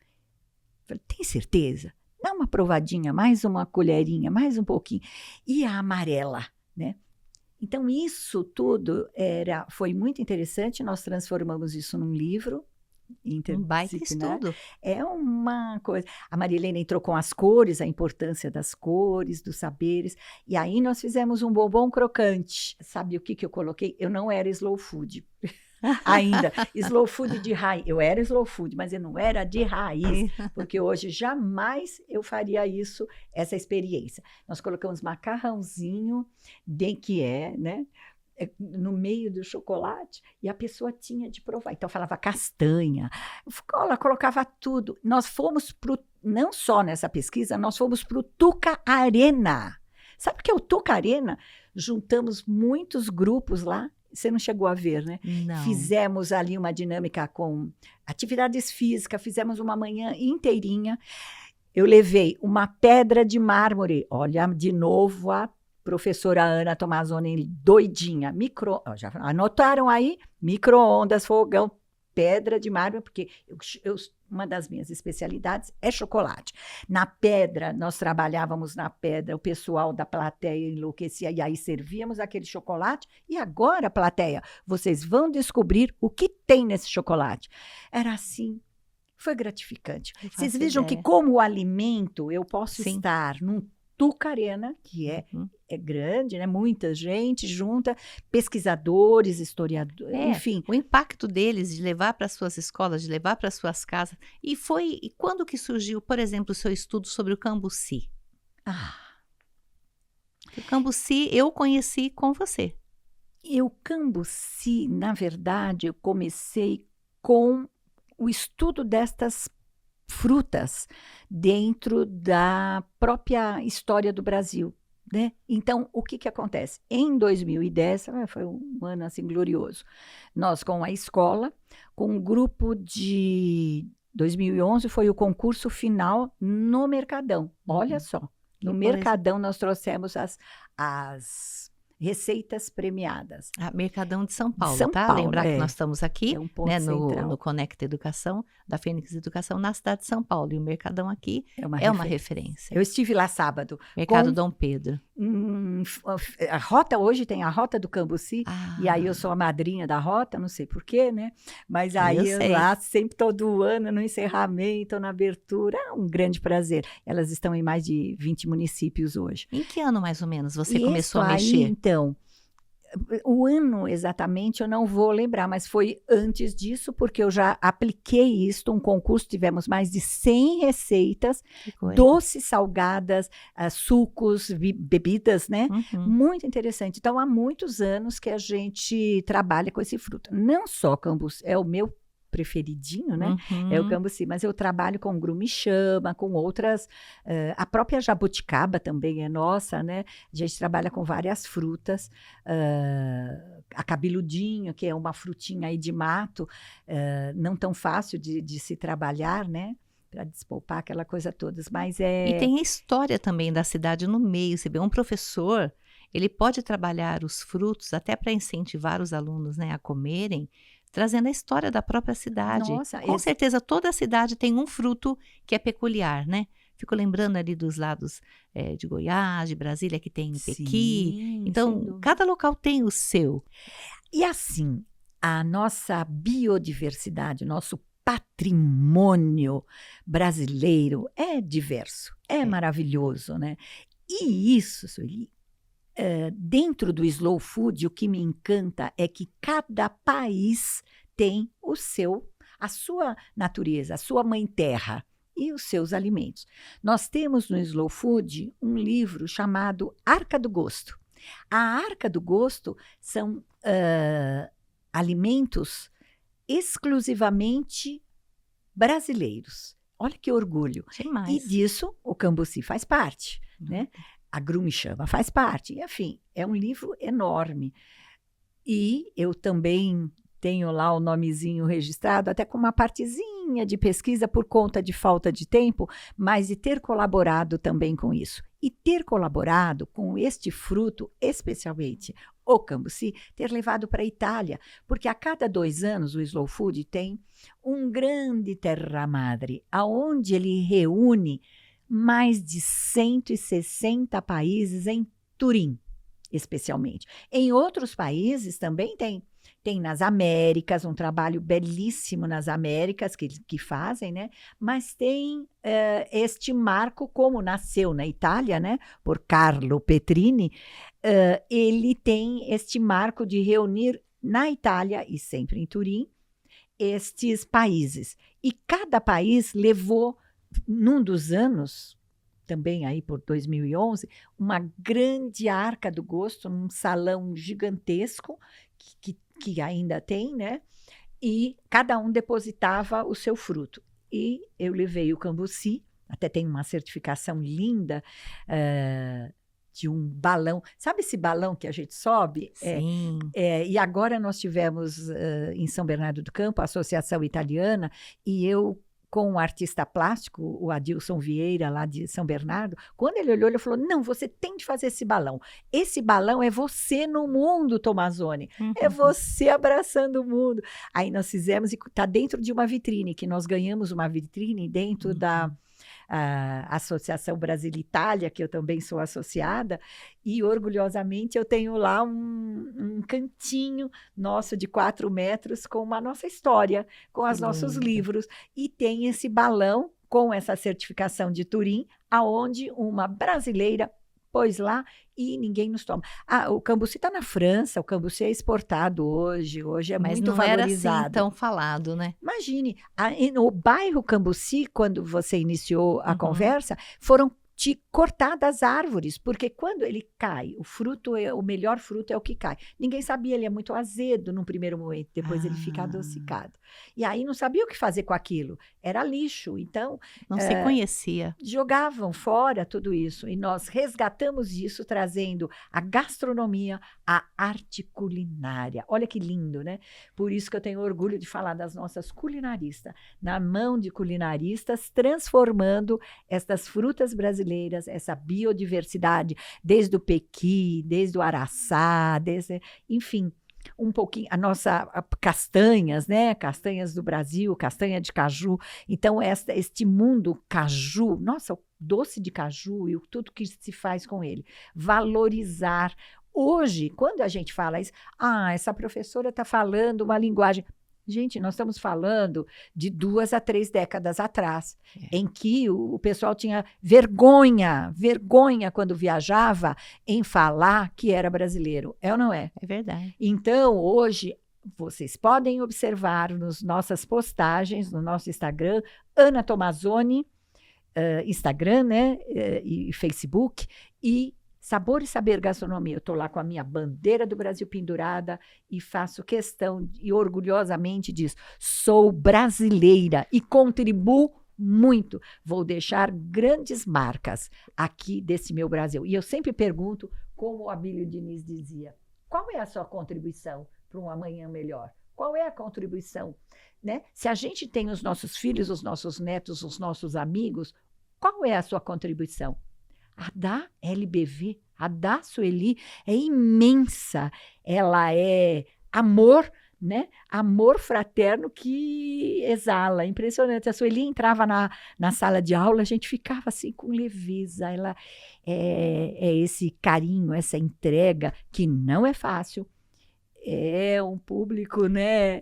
Falei, tem certeza? Dá uma provadinha, mais uma colherinha, mais um pouquinho. E a amarela, né? Então, isso tudo foi muito interessante. Nós transformamos isso num livro Um baita interdisciplinar. estudo. É uma coisa. A Maria Helena entrou com as cores, a importância das cores, dos saberes. E aí nós fizemos um bombom crocante. Sabe o que eu coloquei? Eu não era slow food. Ainda, slow food de raiz. Eu era slow food, mas eu não era de raiz, porque hoje jamais eu faria isso, essa experiência. Nós colocamos macarrãozinho, né? No meio do chocolate, e a pessoa tinha de provar. Então, falava castanha, ela colocava tudo. Nós fomos não só nessa pesquisa, nós fomos para o Tuca Arena. Sabe o que é o Tuca Arena? Juntamos muitos grupos lá. Você não chegou a ver, né? Não. Fizemos ali uma dinâmica com atividades físicas, fizemos uma manhã inteirinha. Eu levei uma pedra de mármore. Olha, de novo, a professora Ana Tomazoni, doidinha. Já anotaram aí? Micro-ondas, fogão, pedra de mármore, porque uma das minhas especialidades é chocolate. Na pedra, nós trabalhávamos na pedra, o pessoal da plateia enlouquecia, e aí servíamos aquele chocolate, e agora, plateia, vocês vão descobrir o que tem nesse chocolate. Era assim. Foi gratificante. Vocês vejam que, como alimento, eu posso estar num Tucarena, que é grande, né? Muita gente junta, pesquisadores, historiadores, enfim. O impacto deles de levar para suas escolas, de levar para suas casas. E quando que surgiu, por exemplo, o seu estudo sobre o Cambuci? O Cambuci eu conheci com você. O Cambuci, na verdade, eu comecei com o estudo destas frutas dentro da própria história do Brasil, né? Então, o que acontece? Em 2010, foi um ano assim glorioso, nós com a escola, com um grupo de 2011, foi o concurso final no Mercadão. Olha só, no Mercadão nós trouxemos as receitas premiadas. Mercadão de São Paulo, tá? Lembrar que nós estamos aqui, né, no Conecta Educação, da Fênix Educação, na cidade de São Paulo. E o Mercadão aqui é uma referência. Eu estive lá sábado. Mercado Dom Pedro. A rota hoje tem a Rota do Cambuci, e aí eu sou a madrinha da rota, não sei porquê, né? Mas aí eu lá, sempre todo ano, no encerramento, na abertura, é um grande prazer. Elas estão em mais de 20 municípios hoje. Em que ano, mais ou menos, você começou a mexer? Então, o ano exatamente eu não vou lembrar, mas foi antes disso, porque eu já apliquei isso, um concurso, tivemos mais de 100 receitas, doces, salgadas, sucos, bebidas, né? Muito interessante. Então, há muitos anos que a gente trabalha com esse fruto. Não só Cambuci, é o meu preferidinho, né? É o Cambuci, mas eu trabalho com grumichama, com outras, a própria jabuticaba também é nossa, né? A gente trabalha com várias frutas, a cabeludinho, que é uma frutinha aí de mato, não tão fácil de se trabalhar, né? Para despolpar aquela coisa toda, mas E tem a história também da cidade no meio, você vê, um professor, ele pode trabalhar os frutos até para incentivar os alunos, né, a comerem, trazendo a história da própria cidade. Nossa, com certeza, toda a cidade tem um fruto que é peculiar, né? Fico lembrando ali dos lados de Goiás, de Brasília, que tem pequi. Então, cada local tem o seu. E assim, a nossa biodiversidade, nosso patrimônio brasileiro é diverso, é maravilhoso, né? E isso, Sueli, dentro do Slow Food, o que me encanta é que cada país tem a sua natureza, a sua mãe terra e os seus alimentos. Nós temos no Slow Food um livro chamado Arca do Gosto. A Arca do Gosto são alimentos exclusivamente brasileiros. Olha que orgulho. Demais. E disso o Cambuci faz parte, né? A grumichama faz parte. Enfim, é um livro enorme. E eu também tenho lá o nomezinho registrado, até com uma partezinha de pesquisa por conta de falta de tempo, mas de ter colaborado também com isso. E ter colaborado com este fruto, especialmente o Cambuci, ter levado para a Itália, porque a cada 2 anos o Slow Food tem um grande terra madre, aonde ele reúne mais de 160 países em Turim, especialmente. Em outros países também tem nas Américas, um trabalho belíssimo nas Américas que fazem, né? Mas tem este marco, como nasceu na Itália, né? Por Carlo Petrini, ele tem este marco de reunir na Itália, e sempre em Turim, estes países. E cada país levou, num dos anos, também aí por 2011, uma grande Arca do Gosto, num salão gigantesco, que ainda tem, né? E cada um depositava o seu fruto. E eu levei o Cambuci, até tem uma certificação linda, de um balão. Sabe esse balão que a gente sobe? Sim. E agora nós tivemos em São Bernardo do Campo, a Associação Italiana, e eu com um artista plástico, o Adilson Vieira, lá de São Bernardo. Quando ele olhou, ele falou, não, você tem de fazer esse balão. Esse balão é você no mundo, Tomazoni. É você abraçando o mundo. Aí nós fizemos, e está dentro de uma vitrine, que nós ganhamos uma vitrine dentro da Associação Brasil-Itália, que eu também sou associada, e orgulhosamente eu tenho lá um cantinho nosso de 4 metros com a nossa história, com os nossos livros, e tem esse balão com essa certificação de Turim, aonde uma brasileira pôs lá e ninguém nos toma. O Cambuci está na França, o Cambuci é exportado hoje é Mas muito não valorizado. Era assim tão falado, né? Imagine, no bairro Cambuci, quando você iniciou a conversa, foram cortadas árvores, porque quando ele cai, o melhor fruto é o que cai. Ninguém sabia, ele é muito azedo num primeiro momento, depois ele fica adocicado. E aí não sabia o que fazer com aquilo, era lixo, então... Não se conhecia. Jogavam fora tudo isso, e nós resgatamos isso trazendo a gastronomia, a arte culinária. Olha que lindo, né? Por isso que eu tenho orgulho de falar das nossas culinaristas, na mão de culinaristas, transformando estas frutas brasileiras, essa biodiversidade, desde o pequi, desde o araçá, enfim, um pouquinho, castanhas, né? Castanhas do Brasil, castanha de caju. Então, este mundo caju, nossa, o doce de caju e tudo que se faz com ele. Valorizar. Hoje, quando a gente fala isso, essa professora está falando uma linguagem... Gente, nós estamos falando de 2 a 3 décadas atrás, em que o pessoal tinha vergonha quando viajava em falar que era brasileiro. É ou não é? É verdade. Então, hoje, vocês podem observar nas nossas postagens, no nosso Instagram, Ana Tomazoni, Instagram, né, e Facebook, e Sabor e Saber Gastronomia. Eu estou lá com a minha bandeira do Brasil pendurada e faço questão e orgulhosamente disso. Sou brasileira e contribuo muito. Vou deixar grandes marcas aqui desse meu Brasil. E eu sempre pergunto, como o Abílio Diniz dizia, qual é a sua contribuição para um amanhã melhor? Qual é a contribuição? Né? Se a gente tem os nossos filhos, os nossos netos, os nossos amigos, qual é a sua contribuição? A da LBV, a da Sueli é imensa, ela é amor, né? Amor fraterno que exala, impressionante. A Sueli entrava na sala de aula, a gente ficava assim com leveza, ela é esse carinho, essa entrega que não é fácil, é um público, né,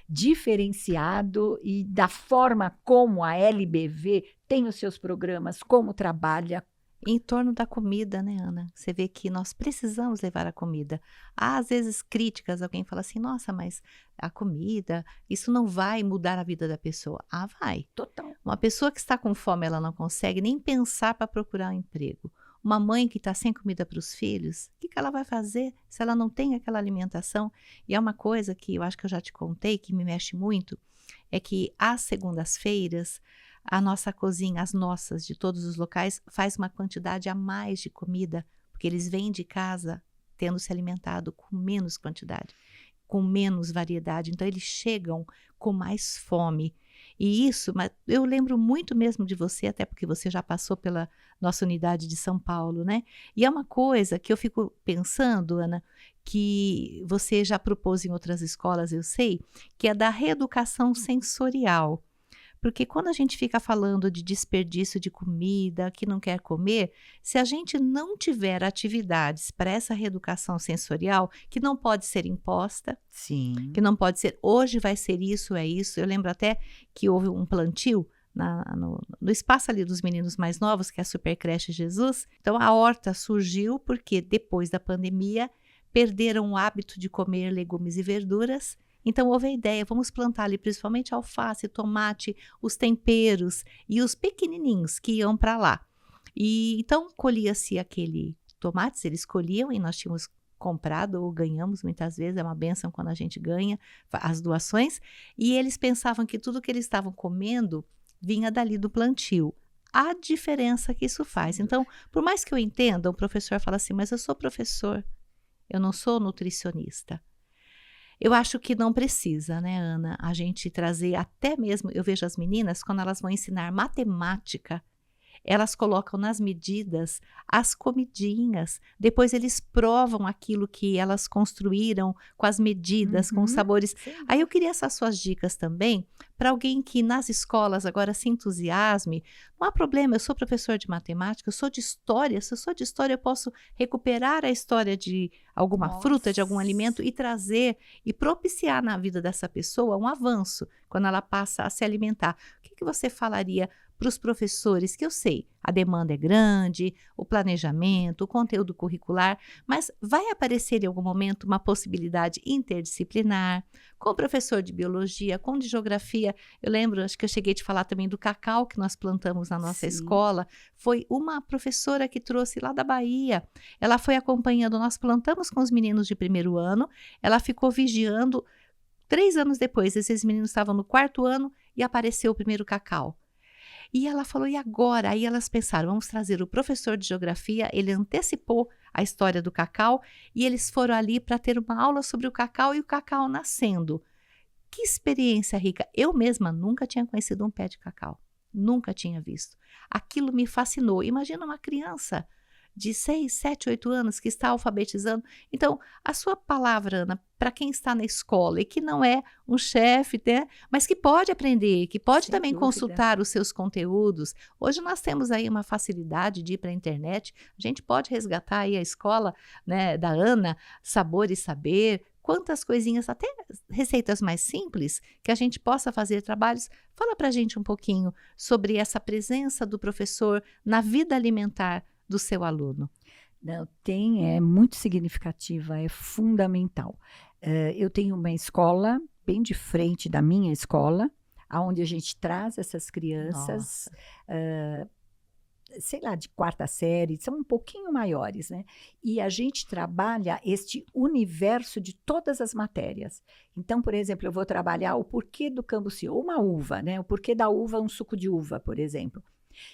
diferenciado, e da forma como a LBV tem os seus programas, como trabalha. Em torno da comida, né, Ana? Você vê que nós precisamos levar a comida. Há, às vezes, críticas, alguém fala assim, nossa, mas a comida, isso não vai mudar a vida da pessoa. Vai. Total. Uma pessoa que está com fome, ela não consegue nem pensar para procurar um emprego. Uma mãe que está sem comida para os filhos, o que ela vai fazer se ela não tem aquela alimentação? E é uma coisa que eu acho que eu já te contei, que me mexe muito, é que às segundas-feiras, a nossa cozinha, as nossas, de todos os locais, faz uma quantidade a mais de comida, porque eles vêm de casa tendo se alimentado com menos quantidade, com menos variedade. Então, eles chegam com mais fome. E isso, mas eu lembro muito mesmo de você, até porque você já passou pela nossa unidade de São Paulo, né? E é uma coisa que eu fico pensando, Ana, que você já propôs em outras escolas, eu sei, que é da reeducação sensorial. Porque quando a gente fica falando de desperdício de comida, que não quer comer, se a gente não tiver atividades para essa reeducação sensorial, que não pode ser imposta, sim, que não pode ser, hoje vai ser isso, é isso. Eu lembro até que houve um plantio no espaço ali dos meninos mais novos, que é a Super Creche Jesus. Então, a horta surgiu porque depois da pandemia, perderam o hábito de comer legumes e verduras. Então, houve a ideia, vamos plantar ali principalmente alface, tomate, os temperos e os pequenininhos que iam para lá. E então, colhia-se aquele tomates, eles colhiam e nós tínhamos comprado ou ganhamos muitas vezes, é uma bênção quando a gente ganha as doações, e eles pensavam que tudo que eles estavam comendo vinha dali do plantio. A diferença que isso faz. Então, por mais que eu entenda, o professor fala assim, mas eu sou professor, eu não sou nutricionista. Eu acho que não precisa, né, Ana, a gente trazer até mesmo, eu vejo as meninas, quando elas vão ensinar matemática, elas colocam nas medidas as comidinhas, depois eles provam aquilo que elas construíram com as medidas, com os Uhum, sabores. sem Aí eu dúvida. queria essas suas dicas também, para alguém que nas escolas agora se entusiasme. Não há problema, eu sou professor de matemática, eu sou de história, se eu sou de história eu posso recuperar a história de alguma fruta, de algum Nossa, alimento e trazer e propiciar na vida dessa pessoa um avanço, quando ela passa a se alimentar. O que que você falaria para os professores, que eu sei, a demanda é grande, o planejamento, o conteúdo curricular, mas vai aparecer em algum momento uma possibilidade interdisciplinar, com o professor de biologia, com de geografia. Eu lembro, acho que eu cheguei a te falar também do cacau que nós plantamos na nossa sim. escola. Foi uma professora que trouxe lá da Bahia. Ela foi acompanhando, nós plantamos com os meninos de primeiro ano, ela ficou vigiando. 3 anos depois, esses meninos estavam no quarto ano e apareceu o primeiro cacau. E ela falou: "E agora?" Aí elas pensaram: "Vamos trazer o professor de geografia", ele antecipou a história do cacau e eles foram ali para ter uma aula sobre o cacau e o cacau nascendo. Que experiência rica! Eu mesma nunca tinha conhecido um pé de cacau, nunca tinha visto. Aquilo me fascinou. Imagina uma criança de 6, 7, 8 anos que está alfabetizando. Então, a sua palavra, Ana, para quem está na escola e que não é um chefe, né, mas que pode aprender, que pode Sem também dúvida. consultar os seus conteúdos. Hoje nós temos aí uma facilidade de ir para a internet, a gente pode resgatar aí a escola, né, da Ana, Sabor e Saber, quantas coisinhas, até receitas mais simples, que a gente possa fazer trabalhos. Fala para a gente um pouquinho sobre essa presença do professor na vida alimentar do seu aluno. Não, é muito significativa, é fundamental. Eu tenho uma escola bem de frente da minha escola, aonde a gente traz essas crianças, Nossa, sei lá, de quarta série, são um pouquinho maiores, né? E a gente trabalha este universo de todas as matérias. Então, por exemplo, eu vou trabalhar o porquê do cambuci, ou uma uva, né? O porquê da uva, um suco de uva, por exemplo.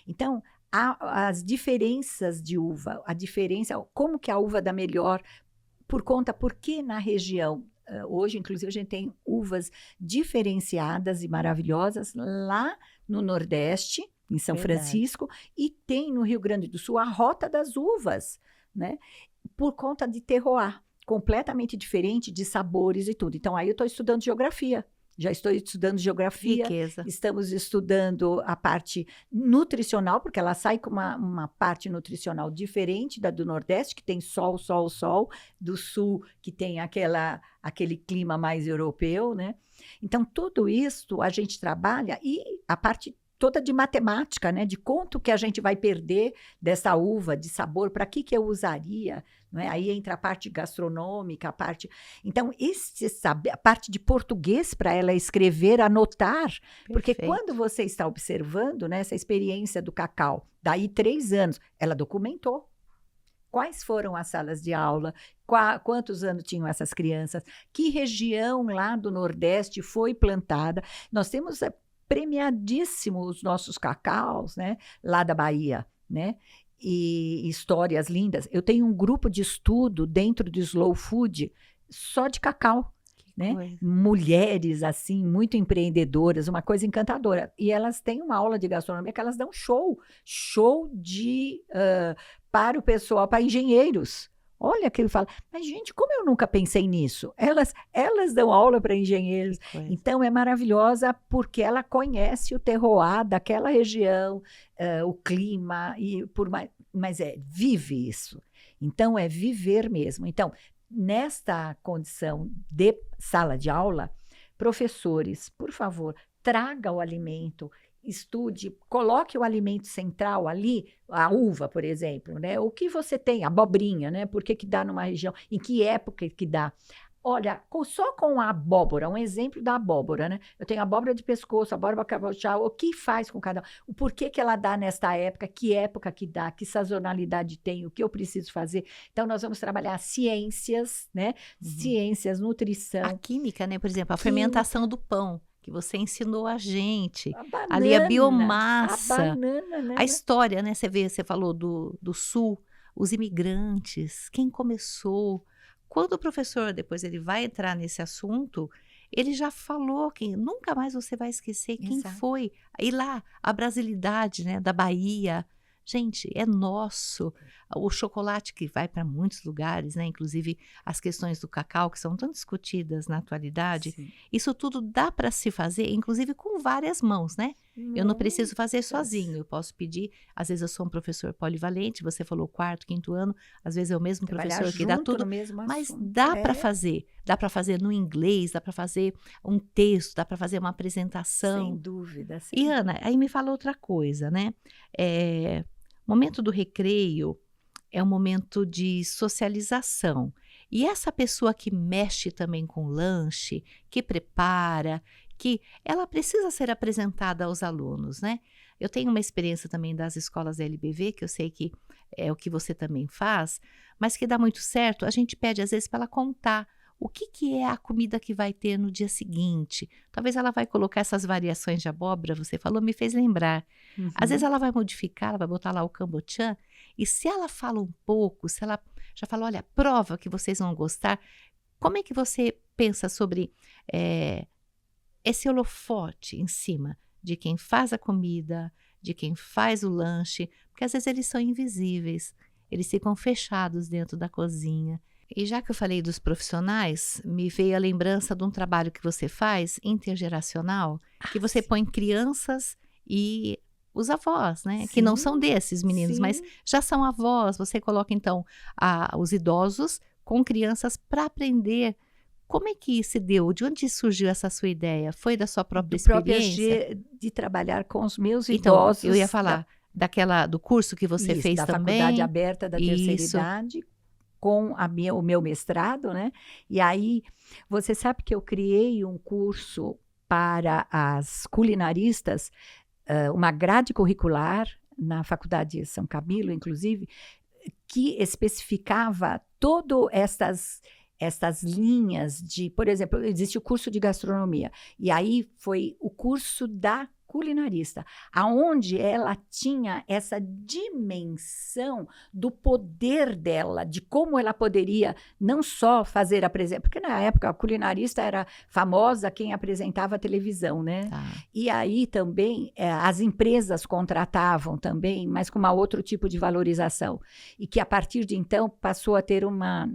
Então, há as diferenças de uva, a diferença, como que a uva dá melhor, porque na região, hoje, inclusive, a gente tem uvas diferenciadas e maravilhosas lá no Nordeste, em São verdade. Francisco, e tem no Rio Grande do Sul a Rota das Uvas, né? Por conta de terroir, completamente diferente de sabores e tudo. Então, aí eu estou estudando geografia. Já estou estudando geografia, Riqueza. estamos estudando a parte nutricional, porque ela sai com uma parte nutricional diferente da do Nordeste, que tem sol, sol, sol, do Sul, que tem aquele clima mais europeu, né? Então, tudo isso a gente trabalha, e a parte toda de matemática, né? De quanto que a gente vai perder dessa uva, de sabor, para que eu usaria, não é? Aí entra a parte gastronômica, a parte. Então, a parte de português para ela escrever, anotar, porque quando Perfeito. você está observando, né, essa experiência do cacau, daí 3 anos, ela documentou. Quais foram as salas de aula? Quantos anos tinham essas crianças? Que região lá do Nordeste foi plantada? Nós temos premiadíssimos os nossos cacaus, né? Lá da Bahia, né? E histórias lindas. Eu tenho um grupo de estudo dentro do Slow Food só de cacau, Que né? coisa. Mulheres assim, muito empreendedoras, uma coisa encantadora. E elas têm uma aula de gastronomia que elas dão show de para o pessoal, para engenheiros. Olha que ele fala, mas gente, como eu nunca pensei nisso? Elas dão aula para Que engenheiros. coisa. Então é maravilhosa porque ela conhece o terroir daquela região, o clima e mas vive isso. Então é viver mesmo. Então, nesta condição de sala de aula, professores, por favor, traga o alimento, estude, coloque o alimento central ali, a uva, por exemplo, né? O que você tem, abobrinha, né? Por que que dá numa região? Em que época que dá? Olha, só com a abóbora, um exemplo da abóbora, né? Eu tenho abóbora de pescoço, abóbora cabochal, o que faz com cada um? O porquê que ela dá nesta época, que época que dá, que sazonalidade tem, o que eu preciso fazer. Então, nós vamos trabalhar ciências, né? Uhum. Ciências, A nutrição, química, né, por exemplo, a fermentação química, do pão, que você ensinou a gente, ali a biomassa, banana, a né? história, né, você falou do sul, os imigrantes, quem começou, quando o professor depois ele vai entrar nesse assunto, ele já falou que nunca mais você vai esquecer quem Exato. foi. E lá, a brasilidade, né, da Bahia. Gente, é nosso. O chocolate que vai para muitos lugares, né, inclusive as questões do cacau, que são tão discutidas na atualidade, Sim. isso tudo dá para se fazer, inclusive com várias mãos, né? Eu não preciso fazer Muitas. sozinho, eu posso pedir. Às vezes eu sou um professor polivalente, você falou quarto, quinto ano, às vezes é o mesmo Trabalhar professor que dá junto no tudo, mesmo mas assunto. dá para fazer. Dá para fazer no inglês, dá para fazer um texto, dá para fazer uma Sem apresentação. dúvida, sem E dúvida. Ana, aí me fala outra coisa, né? Momento do recreio é um momento de socialização. E essa pessoa que mexe também com o lanche, que prepara, que ela precisa ser apresentada aos alunos, né? Eu tenho uma experiência também das escolas LBV, que eu sei que é o que você também faz, mas que dá muito certo. A gente pede às vezes para ela contar o que é a comida que vai ter no dia seguinte. Talvez ela vai colocar essas variações de abóbora, você falou, me fez lembrar. Às vezes Uhum. ela vai modificar, ela vai botar lá o cambotiã, e se ela fala um pouco, se ela já fala, olha, prova que vocês vão gostar, como é que você pensa sobre esse holofote em cima de quem faz a comida, de quem faz o lanche, porque às vezes eles são invisíveis, eles ficam fechados dentro da cozinha. E já que eu falei dos profissionais, me veio a lembrança de um trabalho que você faz, intergeracional, que você Sim. põe crianças e os avós, né? Que não são Sim, desses meninos, mas sim. já são avós. Você coloca, então, os idosos com crianças para aprender. Como é que se deu? De onde surgiu essa sua ideia? Foi da sua própria Do próprio experiência? de trabalhar com os meus Então, eu ia idosos falar do curso que você isso, fez da Faculdade também. Aberta da Terceira Isso. Idade, com o meu mestrado, né? E aí, você sabe que eu criei um curso para as culinaristas, uma grade curricular na Faculdade de São Camilo, inclusive, que especificava todas estas linhas de, por exemplo, existe o curso de gastronomia, e aí foi o curso da culinarista, aonde ela tinha essa dimensão do poder dela, de como ela poderia não só fazer a presença, porque na época a culinarista era famosa quem apresentava a televisão, né? Tá. E aí também as empresas contratavam também, mas com outro tipo de valorização. E que a partir de então passou a ter uma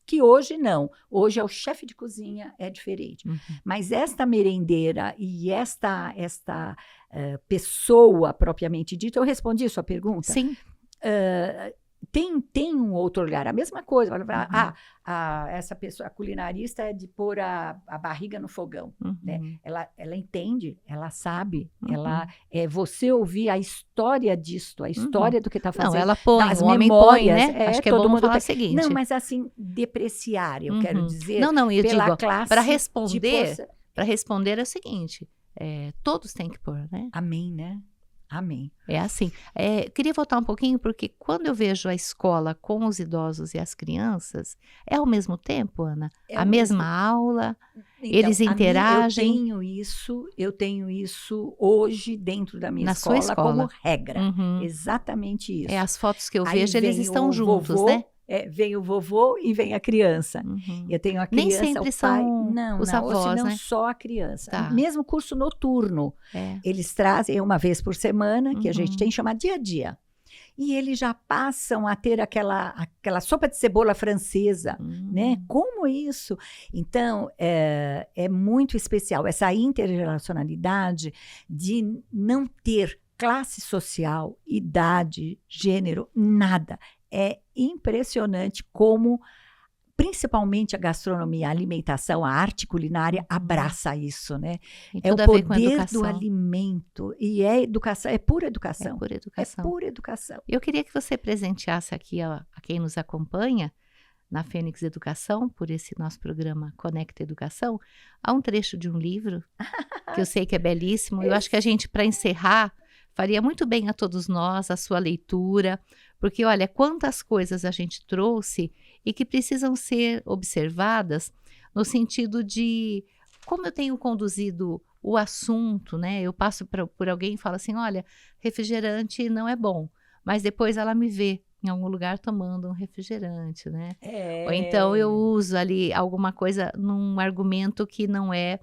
que hoje não. Hoje é o chefe de cozinha, é diferente. Uhum. Mas esta merendeira e esta pessoa propriamente dita, eu respondi a sua pergunta? Sim. Tem um outro olhar, a mesma coisa. Essa pessoa, a culinarista, é de pôr a barriga no fogão. Uhum. Né? Ela entende, ela sabe, Uhum. você ouvir a história disto, a história do que está fazendo. Não, ela põe, das o homem memórias, põe, né? Acho que é todo bom mundo falar tem. o seguinte. Não, mas assim, depreciar, eu quero dizer, não, eu pela digo, classe para responder é o seguinte, todos têm que pôr, né? Amém, né? Amém. É assim. Queria voltar um pouquinho, porque quando eu vejo a escola com os idosos e as crianças, é ao mesmo tempo, Ana? A mesma aula? Então, eles interagem? Eu tenho isso hoje dentro da minha sua escola como regra. Uhum. Exatamente isso. As fotos que eu Aí vejo, eles estão juntos, vovô, né? Vem o vovô e vem a criança. Uhum. Eu tenho a criança, Nem sempre o pai. são os avós, não né? só a criança. Tá. Mesmo curso noturno. Eles trazem uma vez por semana, que a gente tem que chamar dia a dia. E eles já passam a ter aquela sopa de cebola francesa, né? Como isso? Então, é muito especial essa interrelacionalidade de não ter classe social, idade, gênero, nada. É impressionante como, principalmente a gastronomia, a alimentação, a arte culinária abraça isso, né? É o poder do alimento. E é educação, é pura educação. É pura educação. É pura educação. Eu queria que você presenteasse aqui a quem nos acompanha na Fênix Educação, por esse nosso programa Conecta Educação, há um trecho de um livro, que eu sei que é belíssimo. Eu acho que a gente, para encerrar, faria muito bem a todos nós a sua leitura, porque olha, quantas coisas a gente trouxe e que precisam ser observadas no sentido de como eu tenho conduzido o assunto, né? Eu passo por alguém e falo assim, olha, refrigerante não é bom, mas depois ela me vê em algum lugar tomando um refrigerante, né? Ou então eu É, uso ali alguma coisa num argumento que não é,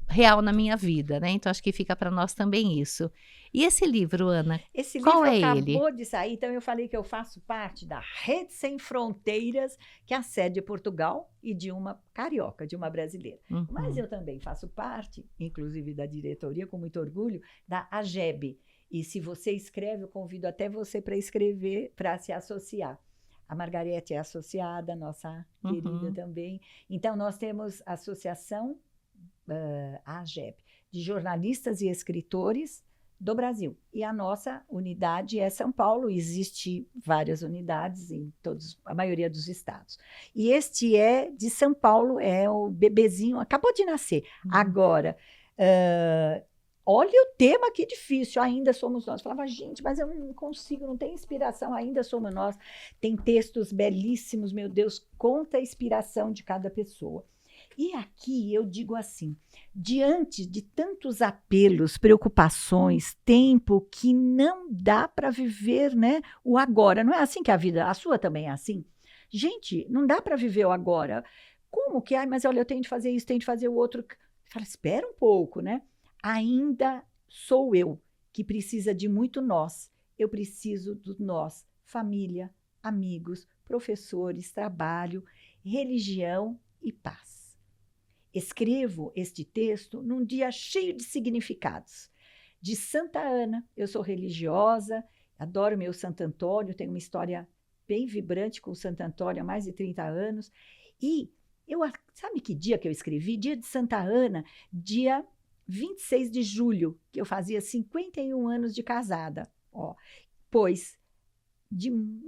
real na minha vida, né? Então acho que fica para nós também isso. E esse livro, Ana, esse qual livro é ele? acabou de sair, então eu falei que eu faço parte da Rede Sem Fronteiras, que é a sede de Portugal e de uma carioca, de uma brasileira. Mas Uhum. eu também faço parte, inclusive da diretoria, com muito orgulho, da AGEB. E se você escreve, eu convido até você para escrever, para se associar. A Margarete é associada, nossa querida Uhum. também. Então, nós temos a Associação a AGEB, de jornalistas e escritores do Brasil. E a nossa unidade é São Paulo, existe várias unidades em todos, a maioria dos estados. E este é de São Paulo, é o bebezinho, acabou de nascer. Uhum. Agora, olha o tema que difícil, ainda somos nós. Eu falava, gente, mas eu não consigo, não tem inspiração, ainda somos nós. Tem textos belíssimos, meu Deus, conta a inspiração de cada pessoa. E aqui eu digo assim, diante de tantos apelos, preocupações, tempo que não dá para viver, né, o agora. Não é assim que a vida, a sua também é assim? Gente, não dá para viver o agora. Como que, mas olha, eu tenho de fazer isso, tenho de fazer o outro. Fala, espera um pouco, né? Ainda sou eu que precisa de muito nós. Eu preciso do nós, família, amigos, professores, trabalho, religião e paz. Escrevo este texto num dia cheio de significados. De Santa Ana, eu sou religiosa, adoro meu Santo Antônio, tenho uma história bem vibrante com o Santo Antônio há mais de 30 anos. E sabe que dia que eu escrevi? Dia de Santa Ana, dia 26 de julho, que eu fazia 51 anos de casada. Ó, pois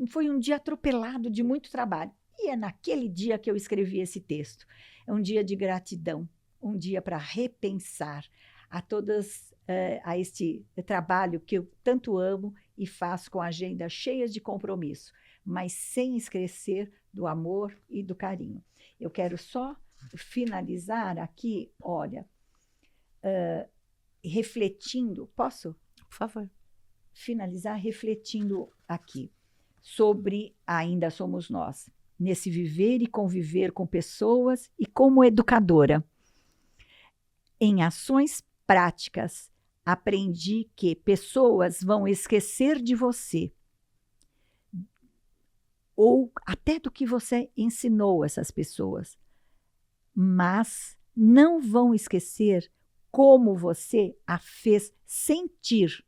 foi um dia atropelado de muito trabalho. E é naquele dia que eu escrevi esse texto. É um dia de gratidão, um dia para repensar a este trabalho que eu tanto amo e faço com agenda cheia de compromisso, mas sem esquecer do amor e do carinho. Eu quero só finalizar aqui, olha, refletindo, posso Por favor. finalizar refletindo aqui sobre Ainda Somos Nós, nesse viver e conviver com pessoas e como educadora. Em ações práticas, aprendi que pessoas vão esquecer de você, ou até do que você ensinou essas pessoas, mas não vão esquecer como você a fez sentir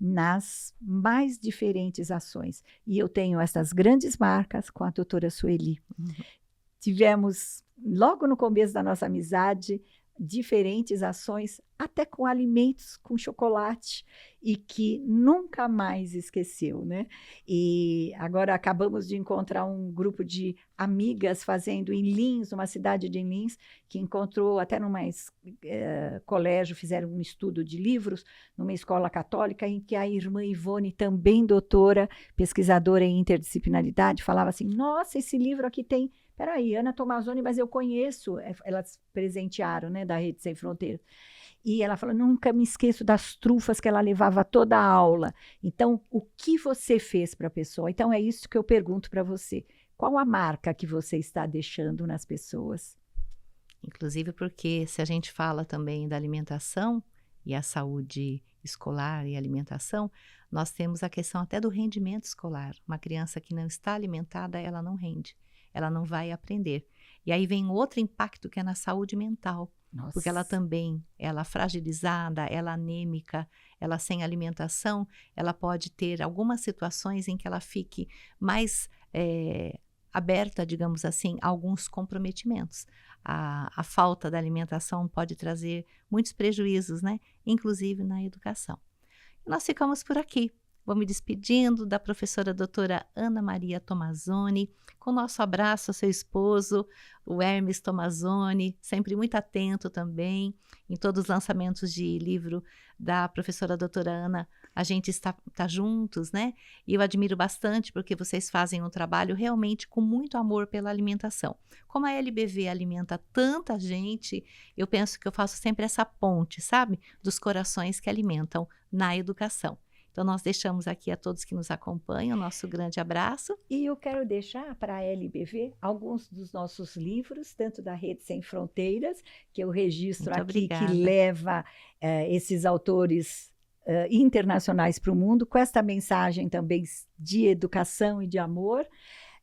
nas mais diferentes ações. E eu tenho essas grandes marcas com a doutora Sueli. Uhum. Tivemos, logo no começo da nossa amizade, diferentes ações, até com alimentos, com chocolate, e que nunca mais esqueceu, né? E agora acabamos de encontrar um grupo de amigas fazendo em Lins, uma cidade de Lins, que encontrou até num colégio, fizeram um estudo de livros, numa escola católica, em que a irmã Ivone, também doutora, pesquisadora em interdisciplinaridade, falava assim, nossa, esse livro aqui tem... Peraí, Ana Tomazoni, mas eu conheço, elas presentearam, né, da Rede Sem Fronteiras. E ela falou, nunca me esqueço das trufas que ela levava toda a aula. Então, o que você fez para a pessoa? Então, é isso que eu pergunto para você. Qual a marca que você está deixando nas pessoas? Inclusive porque se a gente fala também da alimentação e a saúde escolar e alimentação, nós temos a questão até do rendimento escolar. Uma criança que não está alimentada, ela não rende, ela não vai aprender. E aí vem outro impacto que é na saúde mental, Nossa. porque ela também, ela fragilizada, ela anêmica, ela sem alimentação, ela pode ter algumas situações em que ela fique mais aberta, digamos assim, a alguns comprometimentos. A falta da alimentação pode trazer muitos prejuízos, né? Inclusive na educação. E nós ficamos por aqui. Vou me despedindo da professora doutora Ana Maria Tomazoni, com nosso abraço ao seu esposo, o Hermes Tomazoni, sempre muito atento também em todos os lançamentos de livro da professora doutora Ana. A gente está juntos, né? E eu admiro bastante porque vocês fazem um trabalho realmente com muito amor pela alimentação. Como a LBV alimenta tanta gente, eu penso que eu faço sempre essa ponte, sabe? Dos corações que alimentam na educação. Então, nós deixamos aqui a todos que nos acompanham o nosso grande abraço. E eu quero deixar para a LBV alguns dos nossos livros, tanto da Rede Sem Fronteiras, que eu registro Muito aqui, que obrigada. leva esses autores internacionais para o mundo, com esta mensagem também de educação e de amor,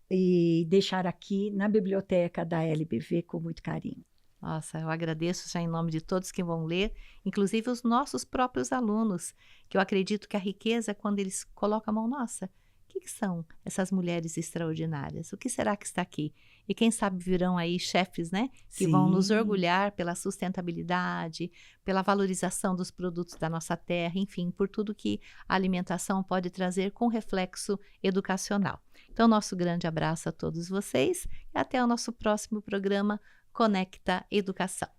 e deixar aqui na biblioteca da LBV com muito carinho. Nossa, eu agradeço já em nome de todos que vão ler, inclusive os nossos próprios alunos, que eu acredito que a riqueza é quando eles colocam a mão, nossa, o que são essas mulheres extraordinárias? O que será que está aqui? E quem sabe virão aí chefes, né? Que vão nos Sim. orgulhar pela sustentabilidade, pela valorização dos produtos da nossa terra, enfim, por tudo que a alimentação pode trazer com reflexo educacional. Então, nosso grande abraço a todos vocês e até o nosso próximo programa Conecta Educação.